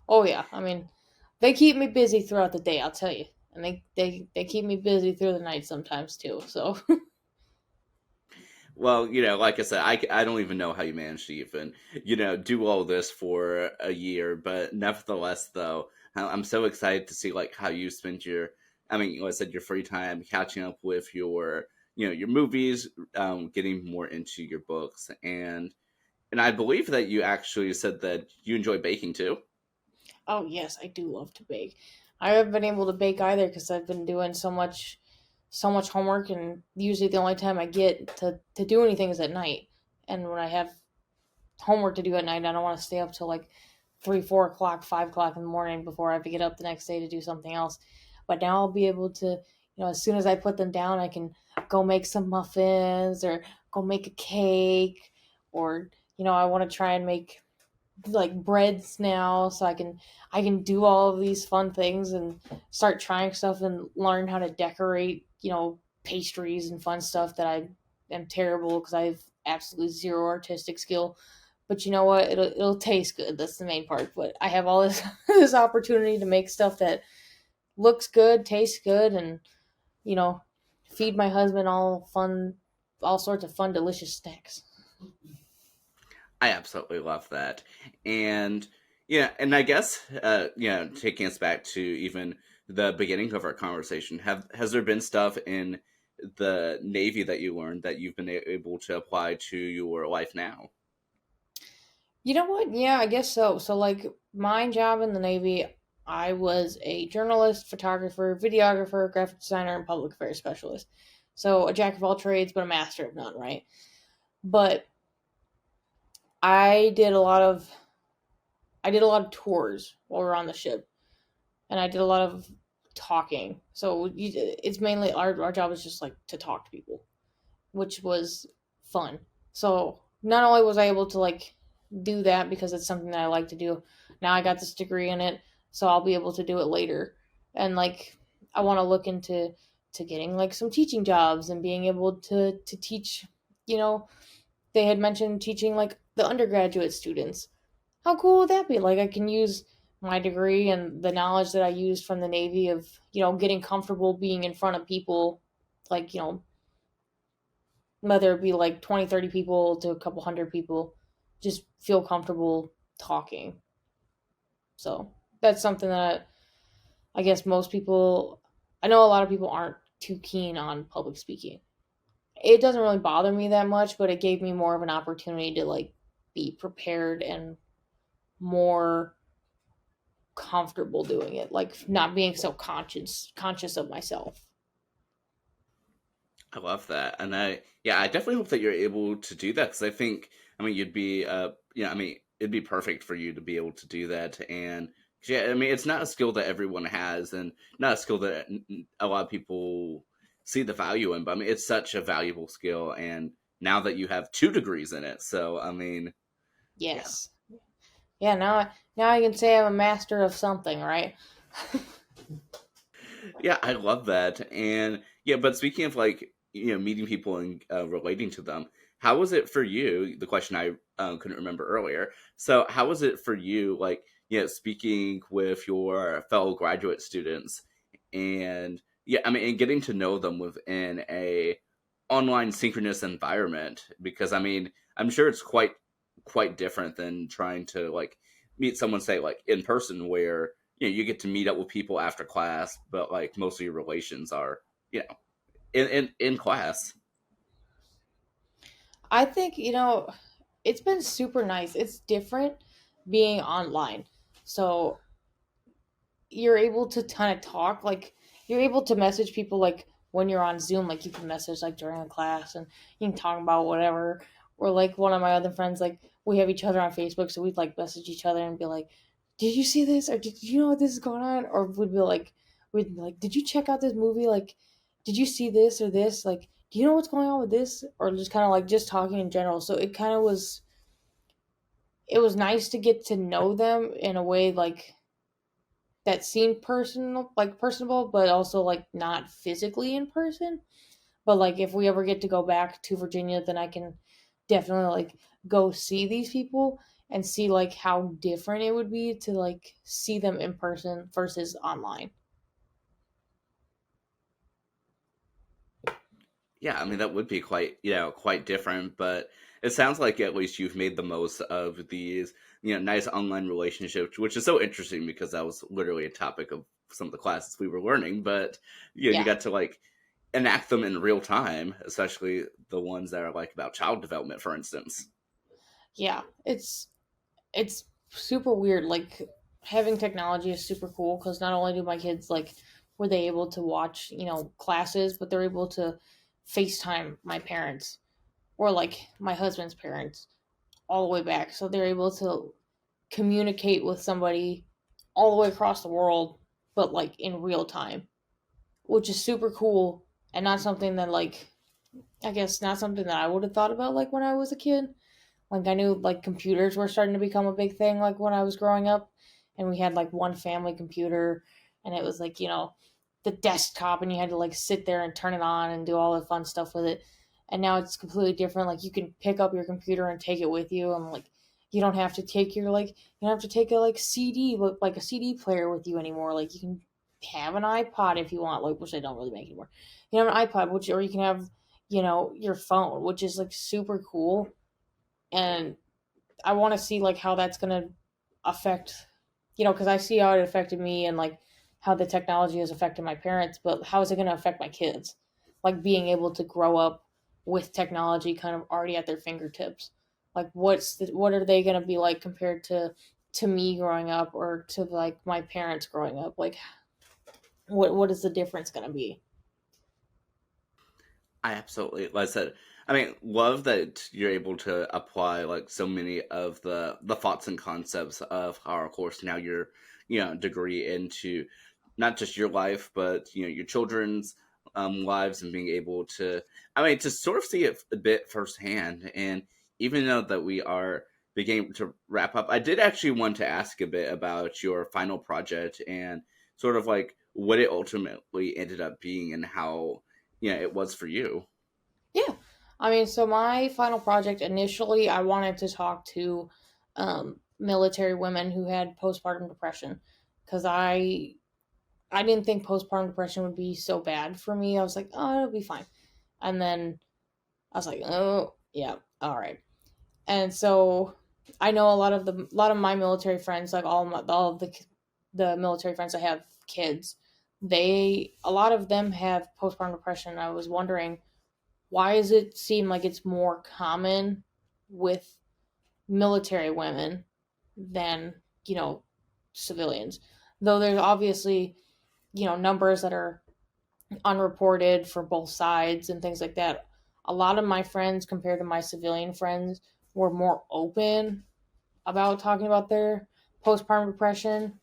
Oh yeah, I mean, they keep me busy throughout the day. I'll tell you, and they keep me busy through the night sometimes too. So Well, like I said, I don't even know how you managed to even, do all this for a year. But nevertheless, though, I'm so excited to see like how you spend your, like I said, your free time catching up with your, your movies, getting more into your books, and I believe that you actually said that you enjoy baking too. oh yes, I do love to bake. I haven't been able to bake either because I've been doing so much homework, and usually the only time I get to do anything is at night. And when I have homework to do at night, I don't want to stay up till like 3, 4 o'clock, 5 o'clock in the morning before I have to get up the next day to do something else. But now I'll be able to, as soon as I put them down, I can go make some muffins or go make a cake, or I want to try and make like breads now so I can do all of these fun things and start trying stuff and learn how to decorate, pastries and fun stuff that I am terrible because I have absolutely zero artistic skill. But you know what? It'll taste good. That's the main part. But I have all this this opportunity to make stuff that looks good, tastes good, and you know, feed my husband all sorts of fun, delicious snacks. I absolutely love that. And yeah, and I guess taking us back to even the beginning of our conversation, have has there been stuff in the Navy that you learned that you've been able to apply to your life now? You know what? Yeah, I guess so. So, like, my job in the Navy, I was a journalist, photographer, videographer, graphic designer, and public affairs specialist. So a jack of all trades, but a master of none, right? But I did a lot of I did a lot of tours while we were on the ship, and I did a lot of talking. So it's mainly our job is just like to talk to people, which was fun. So not only was I able to like do that because it's something that I like to do, now I got this degree in it, so I'll be able to do it later. And like I want to look into getting like some teaching jobs and being able to teach, you know, they had mentioned teaching like the undergraduate students. How cool would that be? Like I can use my degree and the knowledge that I used from the Navy of, getting comfortable being in front of people, like, whether it be like 20, 30 people to a couple hundred people, just feel comfortable talking. So that's something that I guess most people, I know a lot of people aren't too keen on public speaking. It doesn't really bother me that much, but it gave me more of an opportunity to like be prepared and more comfortable doing it, like not being so conscious of myself. I love that, and I definitely hope that you're able to do that because I think, I mean, you'd be, I mean, it'd be perfect for you to be able to do that, and yeah, I mean, it's not a skill that everyone has, and not a skill that a lot of people see the value in. But I mean, it's such a valuable skill, and now that you have 2 degrees in it, so I mean, yeah, Yes. Yeah, now I can say I'm a master of something, right? yeah, I love that, and yeah. But speaking of like meeting people and relating to them, how was it for you? The question I couldn't remember earlier. So how was it for you, like speaking with your fellow graduate students, and yeah, I mean, and getting to know them within a online synchronous environment? Because I mean, I'm sure it's quite different than trying to like meet someone, say, like in person, where you get to meet up with people after class, but like most of your relations are you know in class. I think, it's been super nice. It's different being online. So you're able to kind of talk, like you're able to message people like when you're on Zoom, like you can message like during the class and you can talk about whatever. Or like one of my other friends, like we have each other on Facebook, so we'd like message each other and be like, "Did you see this?" or "Did you know what this is going on?" Or we'd be like, "Did you check out this movie? Like, did you see this or this? Like, do you know what's going on with this?" Or just kind of like just talking in general. So it was nice to get to know them in a way like that seemed personal, like personable, but also like not physically in person. But like if we ever get to go back to Virginia, then I can definitely like go see these people and see like how different it would be to like see them in person versus online. Yeah, I mean that would be quite different, but it sounds like at least you've made the most of these nice online relationships, which is so interesting because that was literally a topic of some of the classes we were learning. But you Yeah. got to like enact them in real time, especially the ones that are like about child development, for instance. Yeah. It's super weird. Like having technology is super cool because not only do my kids like were they able to watch classes, but they're able to FaceTime my parents or like my husband's parents all the way back. So they're able to communicate with somebody all the way across the world, but like in real time, which is super cool and not something that like I guess not something that I would have thought about like when I was a kid. Like I knew like computers were starting to become a big thing like when I was growing up, and we had like one family computer, and it was like the desktop, and you had to like sit there and turn it on and do all the fun stuff with it. And now it's completely different. Like you can pick up your computer and take it with you, and like you don't have to take your like you don't have to take a like CD like a CD player with you anymore. Like you can have an iPod if you want, like which they don't really make anymore. You have an iPod, which or you can have your phone, which is like super cool. And I want to see like how that's going to affect, because I see how it affected me and like how the technology has affected my parents, but how is it going to affect my kids? Like being able to grow up with technology kind of already at their fingertips. Like what are they going to be like compared to me growing up or to like my parents growing up? Like what is the difference going to be? I absolutely, like I said, I mean, love that you're able to apply like so many of the thoughts and concepts of our course now your degree into not just your life but your children's lives, and being able to, I mean, to sort of see it a bit firsthand. And even though that we are beginning to wrap up, I did actually want to ask a bit about your final project and sort of like what it ultimately ended up being and how it was for you. Yeah. I mean, so my final project initially, I wanted to talk to military women who had postpartum depression because I didn't think postpartum depression would be so bad for me. I was like, oh, it'll be fine. And then I was like, oh, yeah, all right. And so I know a lot of my military friends, like all of the military friends I have kids, they a lot of them have postpartum depression. I was wondering, why does it seem like it's more common with military women than, civilians? Though there's obviously, numbers that are unreported for both sides and things like that. A lot of my friends, compared to my civilian friends, were more open about talking about their postpartum depression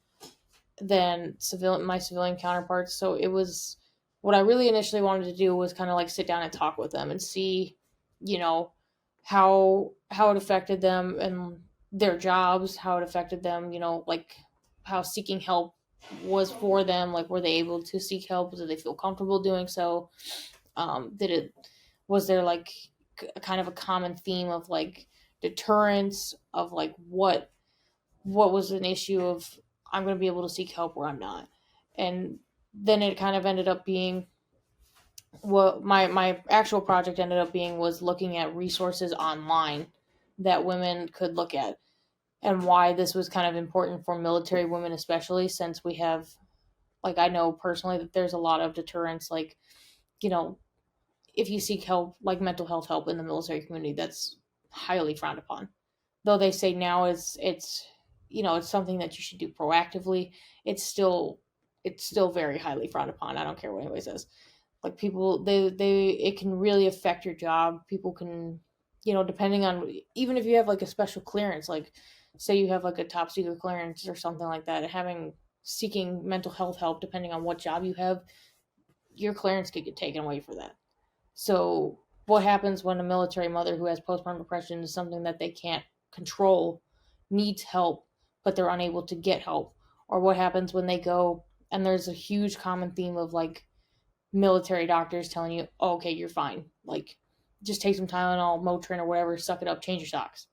than my civilian counterparts. So it was what I really initially wanted to do was kind of like sit down and talk with them and see, you know, how it affected them and their jobs, how it affected them, like how seeking help was for them. Like, were they able to seek help? Did they feel comfortable doing so? Did it was there like kind of a common theme of like deterrence of like what was an issue of I'm going to be able to seek help where I'm not. And then it kind of ended up being what my actual project ended up being was looking at resources online that women could look at, and why this was kind of important for military women, especially since we have, like, I know personally that there's a lot of deterrence, like, you know if you seek help, like mental health help in the military community, that's highly frowned upon. Though they say now it's it's something that you should do proactively. It's still it's still very highly frowned upon. I don't care what anybody says. Like, people, they it can really affect your job. People can, depending on, even if you have like a special clearance, like say you have like a top secret clearance or something like that, having seeking mental health help depending on what job you have, your clearance could get taken away for that. So, what happens when a military mother who has postpartum depression is something that they can't control, needs help, but they're unable to get help? Or what happens when they go, and there's a huge common theme of like military doctors telling you, oh, okay, you're fine. Like, just take some Tylenol, Motrin, or whatever, suck it up, change your socks.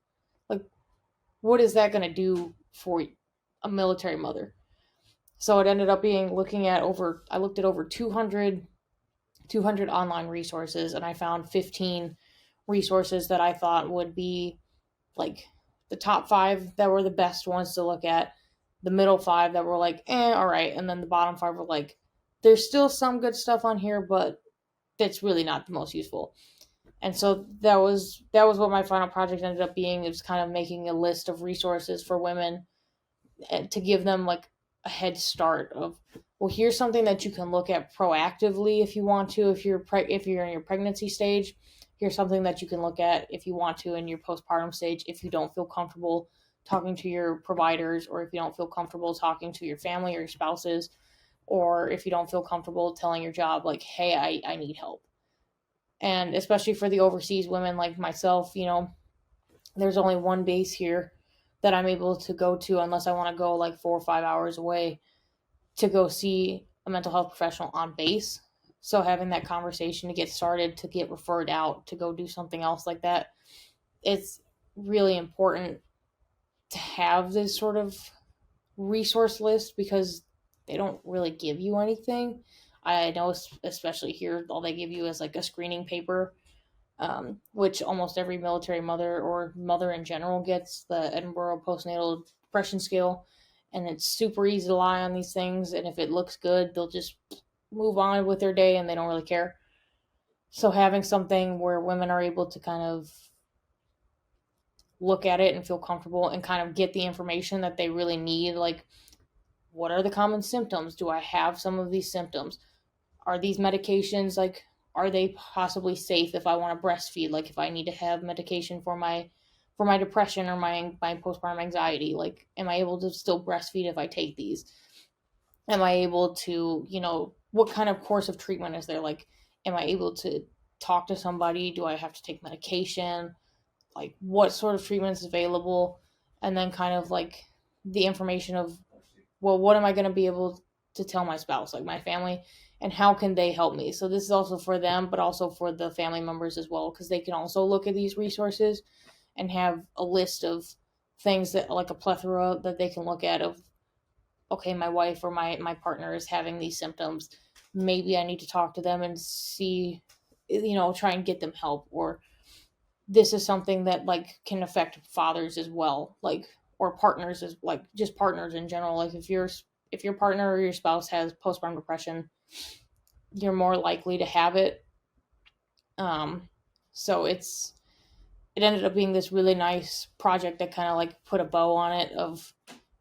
Like, what is that going to do for a military mother? So it ended up being I looked at over 200 online resources, and I found 15 resources that I thought would be like the top five that were the best ones to look at, the middle five that were like, all right, and then the bottom five were like, there's still some good stuff on here, but that's really not the most useful. And so that was what my final project ended up being. It was kind of making a list of resources for women, and to give them like a head start of, well, here's something that you can look at proactively if you want to, if you're in your pregnancy stage. Here's something that you can look at if you want to in your postpartum stage, if you don't feel comfortable talking to your providers, or if you don't feel comfortable talking to your family or your spouses, or if you don't feel comfortable telling your job like, hey, I need help. And especially for the overseas women like myself, there's only one base here that I'm able to go to unless I want to go like 4 or 5 hours away to go see a mental health professional on base. So having that conversation to get started, to get referred out, to go do something else like that, it's really important to have this sort of resource list, because they don't really give you anything. I know, especially here, all they give you is like a screening paper, which almost every military mother or mother in general gets, the Edinburgh Postnatal Depression Scale. And it's super easy to lie on these things. And if it looks good, they'll just move on with their day and they don't really care. So having something where women are able to kind of look at it and feel comfortable and kind of get the information that they really need, like, what are the common symptoms? Do I have some of these symptoms? Are these medications like are they possibly safe if I want to breastfeed? Like if I need to have medication for my depression or my postpartum anxiety, like am I able to still breastfeed if I take these? Am I able to, what kind of course of treatment is there? Like, am I able to talk to somebody? Do I have to take medication? Like, what sort of treatment is available? And then kind of like the information of, well, what am I going to be able to tell my spouse, like my family, and how can they help me? So this is also for them, but also for the family members as well, because they can also look at these resources and have a list of things that, like a plethora that they can look at of, okay, my wife or my partner is having these symptoms. Maybe I need to talk to them and see, try and get them help. Or this is something that like can affect fathers as well, like, or partners, as like just partners in general. Like if your partner or your spouse has postpartum depression, you're more likely to have it. Um, so it ended up being this really nice project that kind of like put a bow on it of,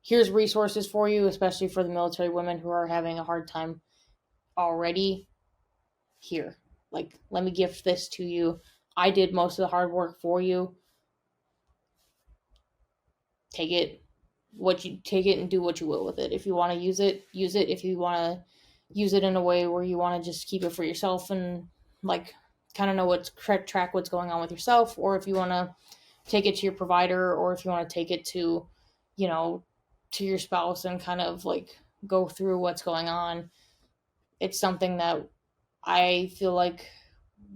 here's resources for you, especially for the military women who are having a hard time already. Here, like, let me gift this to you. I did most of the hard work for you. Take it, what you take it and do what you will with it. If you want to use it, use it. If you want to use it in a way where you want to just keep it for yourself and like kind of know what's track what's going on with yourself, or if you want to take it to your provider, or if you want to take it to, you know, to your spouse and kind of like go through what's going on. It's something that I feel like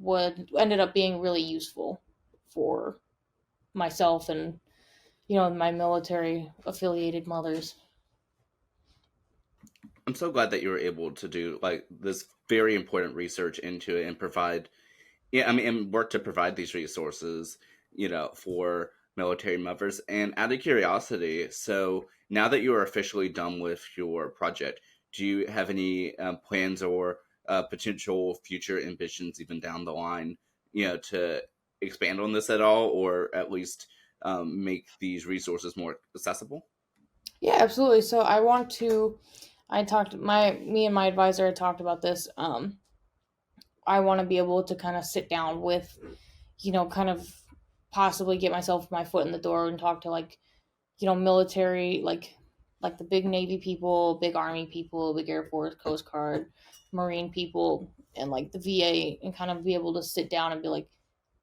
would ended up being really useful for myself and, my military affiliated mothers. I'm so glad that you were able to do like this very important research into it and provide, yeah, I mean, and work to provide these resources, for military mothers. And out of curiosity, so now that you are officially done with your project, do you have any plans or potential future ambitions, even down the line, to expand on this at all, or at least make these resources more accessible? Yeah, absolutely. So I want to. I talked my me and my advisor had talked about this. I want to be able to kind of sit down with, kind of possibly get myself my foot in the door and talk to like, military, like the big Navy people, big Army people, big Air Force, Coast Guard, Marine people, and like the VA, and kind of be able to sit down and be like,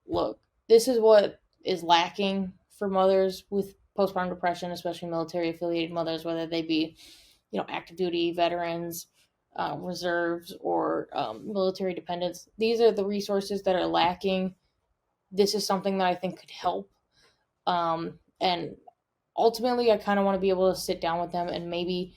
look, this is what is lacking for mothers with postpartum depression, especially military affiliated mothers, whether they be, active duty veterans, reserves, or military dependents. These are the resources that are lacking. This is something that I think could help. And ultimately, I kind of want to be able to sit down with them and maybe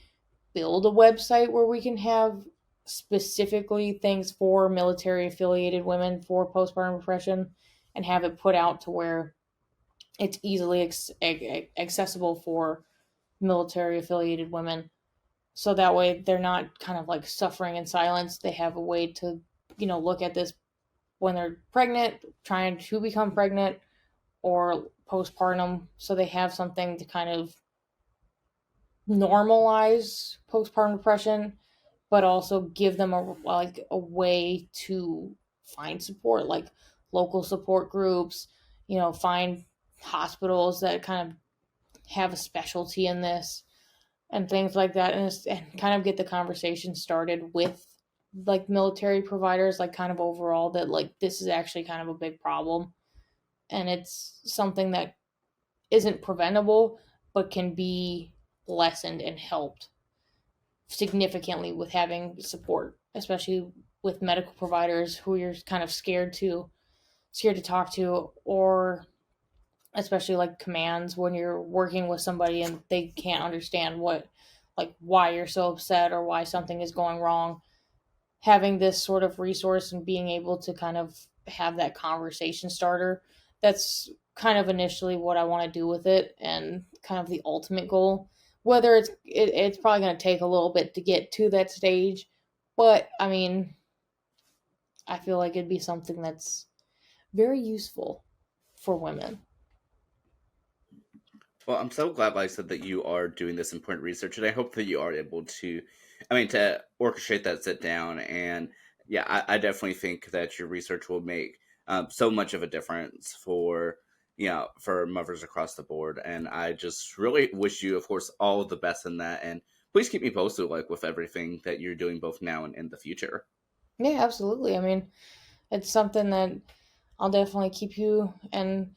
build a website where we can have specifically things for military affiliated women for postpartum depression, and have it put out to where it's easily accessible for military affiliated women, so that way they're not kind of like suffering in silence. They have a way to, look at this when they're pregnant, trying to become pregnant, or postpartum, so they have something to kind of normalize postpartum depression, but also give them a way to find support, like local support groups, find hospitals that kind of have a specialty in this and things like that, and kind of get the conversation started with like military providers, like kind of overall, that like this is actually kind of a big problem, and it's something that isn't preventable but can be lessened and helped significantly with having support, especially with medical providers who you're kind of scared to talk to, or especially like commands when you're working with somebody and they can't understand why you're so upset or why something is going wrong. Having this sort of resource and being able to kind of have that conversation starter, that's kind of initially what I want to do with it, and kind of the ultimate goal. Whether it's probably going to take a little bit to get to that stage, but I mean, I feel like it'd be something that's very useful for women. Well, I'm so glad, like I said, that you are doing this important research, and I hope that you are able to, I mean, to orchestrate that sit down and Yeah, I definitely think that your research will make so much of a difference for for mothers across the board, and I just really wish you, of course, all of the best in that. And please keep me posted, like with everything that you're doing, both now and in the future. Yeah, absolutely. I mean, it's something that I'll definitely keep you and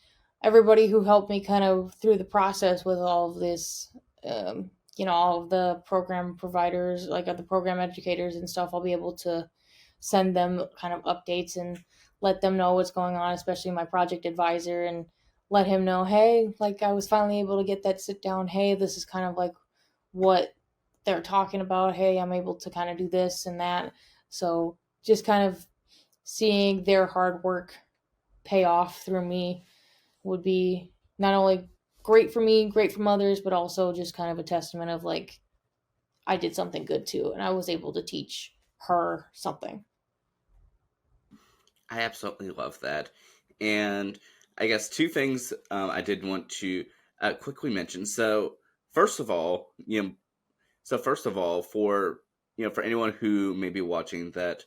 everybody who helped me kind of through the process with all of this, all of the program providers, like the program educators and stuff. I'll be able to send them kind of updates and let them know what's going on, especially my project advisor, and let him know, hey, like I was finally able to get that sit down. Hey, this is kind of like what they're talking about. Hey, I'm able to kind of do this and that. So just kind of seeing their hard work pay off through me would be not only great for me, great from others, but also just kind of a testament of like I did something good too, and I was able to teach her something. I absolutely love that. And I guess two things I did want to quickly mention. So first of all, first of all, for for anyone who may be watching that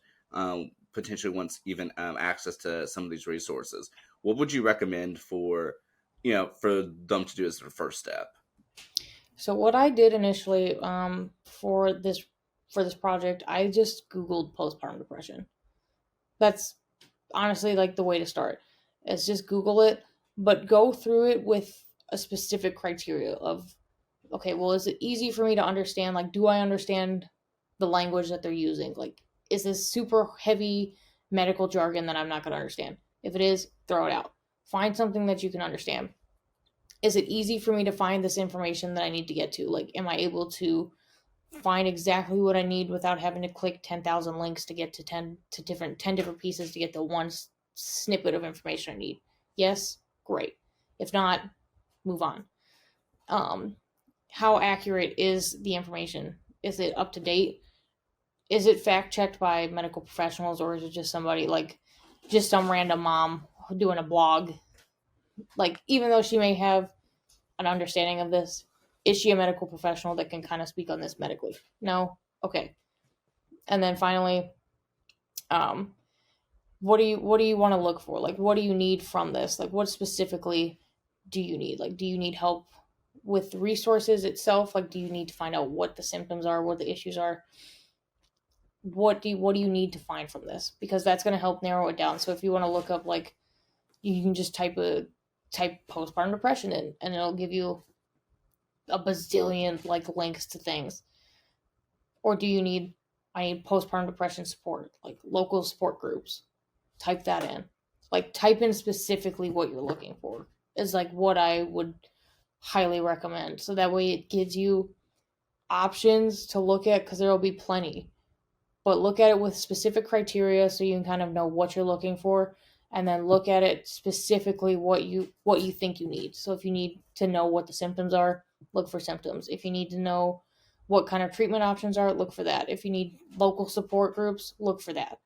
potentially wants even access to some of these resources, what would you recommend for for them to do as their first step? So what I did initially for this project, I just Googled postpartum depression. That's honestly like the way to start. Is just Google it, but go through it with a specific criteria of okay, well, is it easy for me to understand? Like, do I understand the language that they're using? Like, is this super heavy medical jargon that I'm not going to understand? If it is, throw it out. Find something that you can understand. Is it easy for me to find this information that I need to get to? Like, am I able to find exactly what I need without having to click 10,000 links to get to 10 different pieces to get the one snippet of information I need? Yes, great. If not, move on. Um, how accurate is the information? Is it up to date? Is it fact checked by medical professionals, or is it just somebody like just some random mom doing a blog? Like, even though she may have an understanding of this, is she a medical professional that can kind of speak on this medically? No. Okay. And then finally, um, what do you want to look for? Like, what do you need from this? Like, what specifically do you need? Like, do you need help with the resources itself? Like, do you need to find out what the symptoms are, what the issues are? What do you need to find from this? Because that's going to help narrow it down. So if you want to look up, like, you can just type postpartum depression in, and it'll give you a bazillion like links to things. Or do you need I need postpartum depression support, like local support groups? Type that in. Like, type in specifically what you're looking for is like what I would highly recommend. So that way it gives you options to look at, because there will be plenty. But look at it with specific criteria so you can kind of know what you're looking for, and then look at it specifically what you think you need. So if you need to know what the symptoms are, look for symptoms. If you need to know what kind of treatment options are, look for that. If you need local support groups, look for that.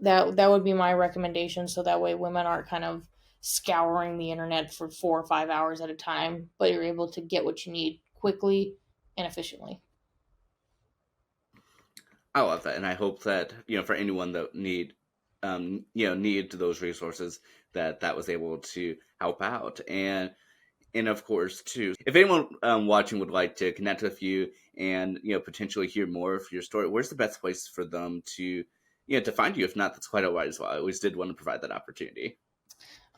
That would be my recommendation, so that way women aren't kind of scouring the internet for 4 or 5 hours at a time, but you're able to get what you need quickly and efficiently. I love that, and I hope that for anyone that need those resources, that was able to help out. And of course, too, if anyone watching would like to connect with you and potentially hear more of your story, where's the best place for them to to find you? If not, that's quite alright as well. I always did want to provide that opportunity.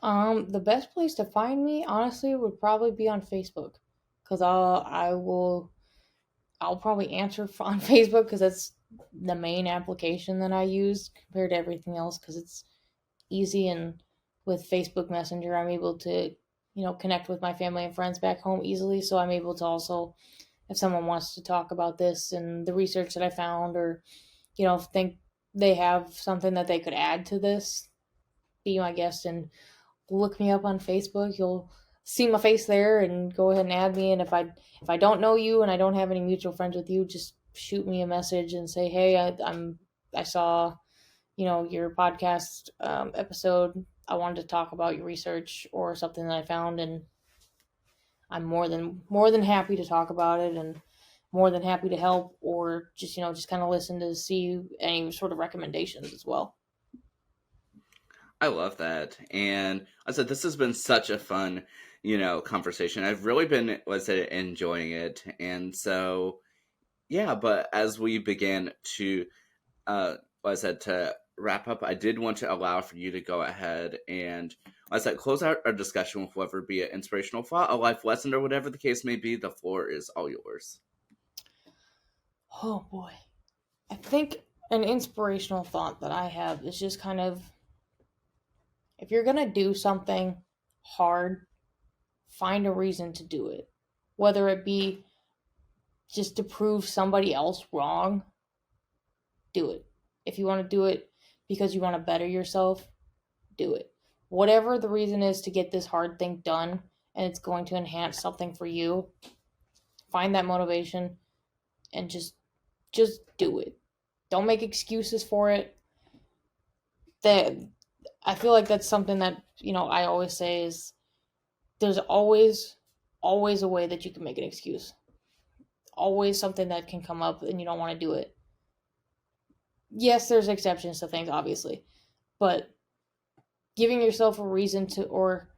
The best place to find me, honestly, would probably be on Facebook, because I'll probably answer on Facebook because that's the main application that I use compared to everything else, because it's easy. And with Facebook Messenger, I'm able to connect with my family and friends back home easily. So I'm able to also, if someone wants to talk about this and the research that I found, or think they have something that they could add to this, be my guest and look me up on Facebook. You'll see my face there and go ahead and add me. And if I don't know you and I don't have any mutual friends with you, just shoot me a message and say, hey, I saw your podcast episode. I wanted to talk about your research or something that I found, and I'm more than happy to talk about it. And more than happy to help, or just just kind of listen to see any sort of recommendations as well. I love that. And I said, this has been such a fun, conversation. I've really been, let's say, enjoying it. And so, yeah, but as we begin to, like I said, to wrap up, I did want to allow for you to go ahead and, like I said, close out our discussion with whatever be an inspirational thought, a life lesson, or whatever the case may be. The floor is all yours. Oh boy. I think an inspirational thought that I have is just kind of, if you're going to do something hard, find a reason to do it. Whether it be just to prove somebody else wrong, do it. If you want to do it because you want to better yourself, do it. Whatever the reason is to get this hard thing done and it's going to enhance something for you, find that motivation and just do it. Don't make excuses for it. That I feel like that's something that, I always say is there's always a way that you can make an excuse. Always something that can come up and you don't want to do it. Yes, there's exceptions to things, obviously, but giving yourself a reason to, or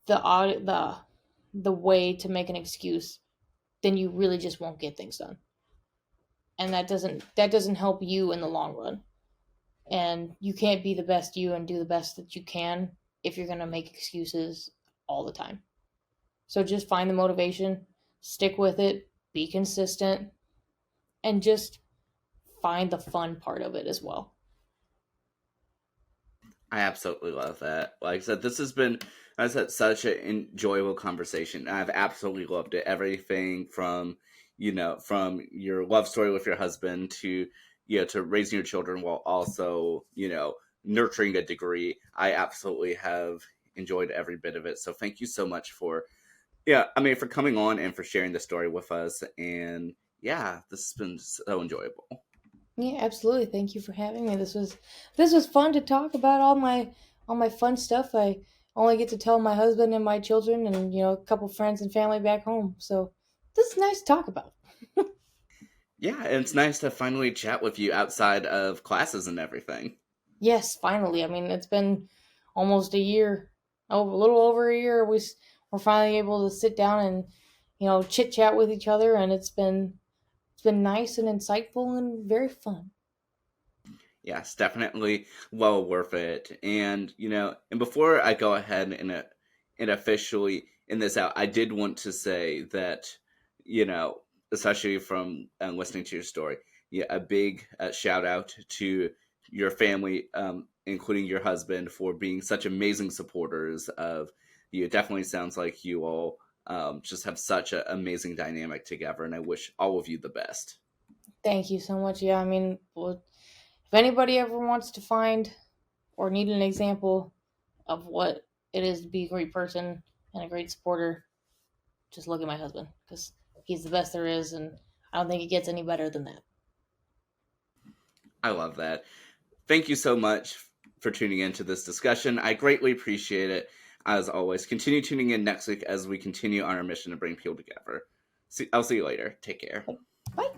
the way to make an excuse, then you really just won't get things done, and that doesn't help you in the long run. And you can't be the best you and do the best that you can if you're gonna make excuses all the time. So just find the motivation, stick with it, be consistent, and just find the fun part of it as well. I absolutely love that. Like I said, this has been, I said, such an enjoyable conversation. I've absolutely loved it. Everything from, from your love story with your husband to, to raising your children while also, nurturing a degree. I absolutely have enjoyed every bit of it. So thank you so much for, for coming on and for sharing the story with us. And yeah, this has been so enjoyable. Yeah, absolutely. Thank you for having me. This was fun to talk about all my fun stuff. I only get to tell my husband and my children and a couple friends and family back home. So this is nice to talk about. Yeah, and it's nice to finally chat with you outside of classes and everything. Yes, finally. I mean, it's been almost a year, oh, a little over a year. We're finally able to sit down and chit chat with each other, and it's been nice and insightful and very fun. Yes, definitely well worth it. And and before I go ahead and officially end this out, I did want to say that you know, especially from listening to your story, yeah, a big shout out to your family, including your husband, for being such amazing supporters of you. It definitely sounds like you all just have such an amazing dynamic together, and I wish all of you the best. Thank you so much. Yeah, I mean, well, if anybody ever wants to find or need an example of what it is to be a great person and a great supporter, just look at my husband because he's the best there is, and I don't think it gets any better than that. I love that. Thank you so much for tuning into this discussion. I greatly appreciate it. As always, continue tuning in next week as we continue on our mission to bring people together. I'll see you later. Take care. Bye.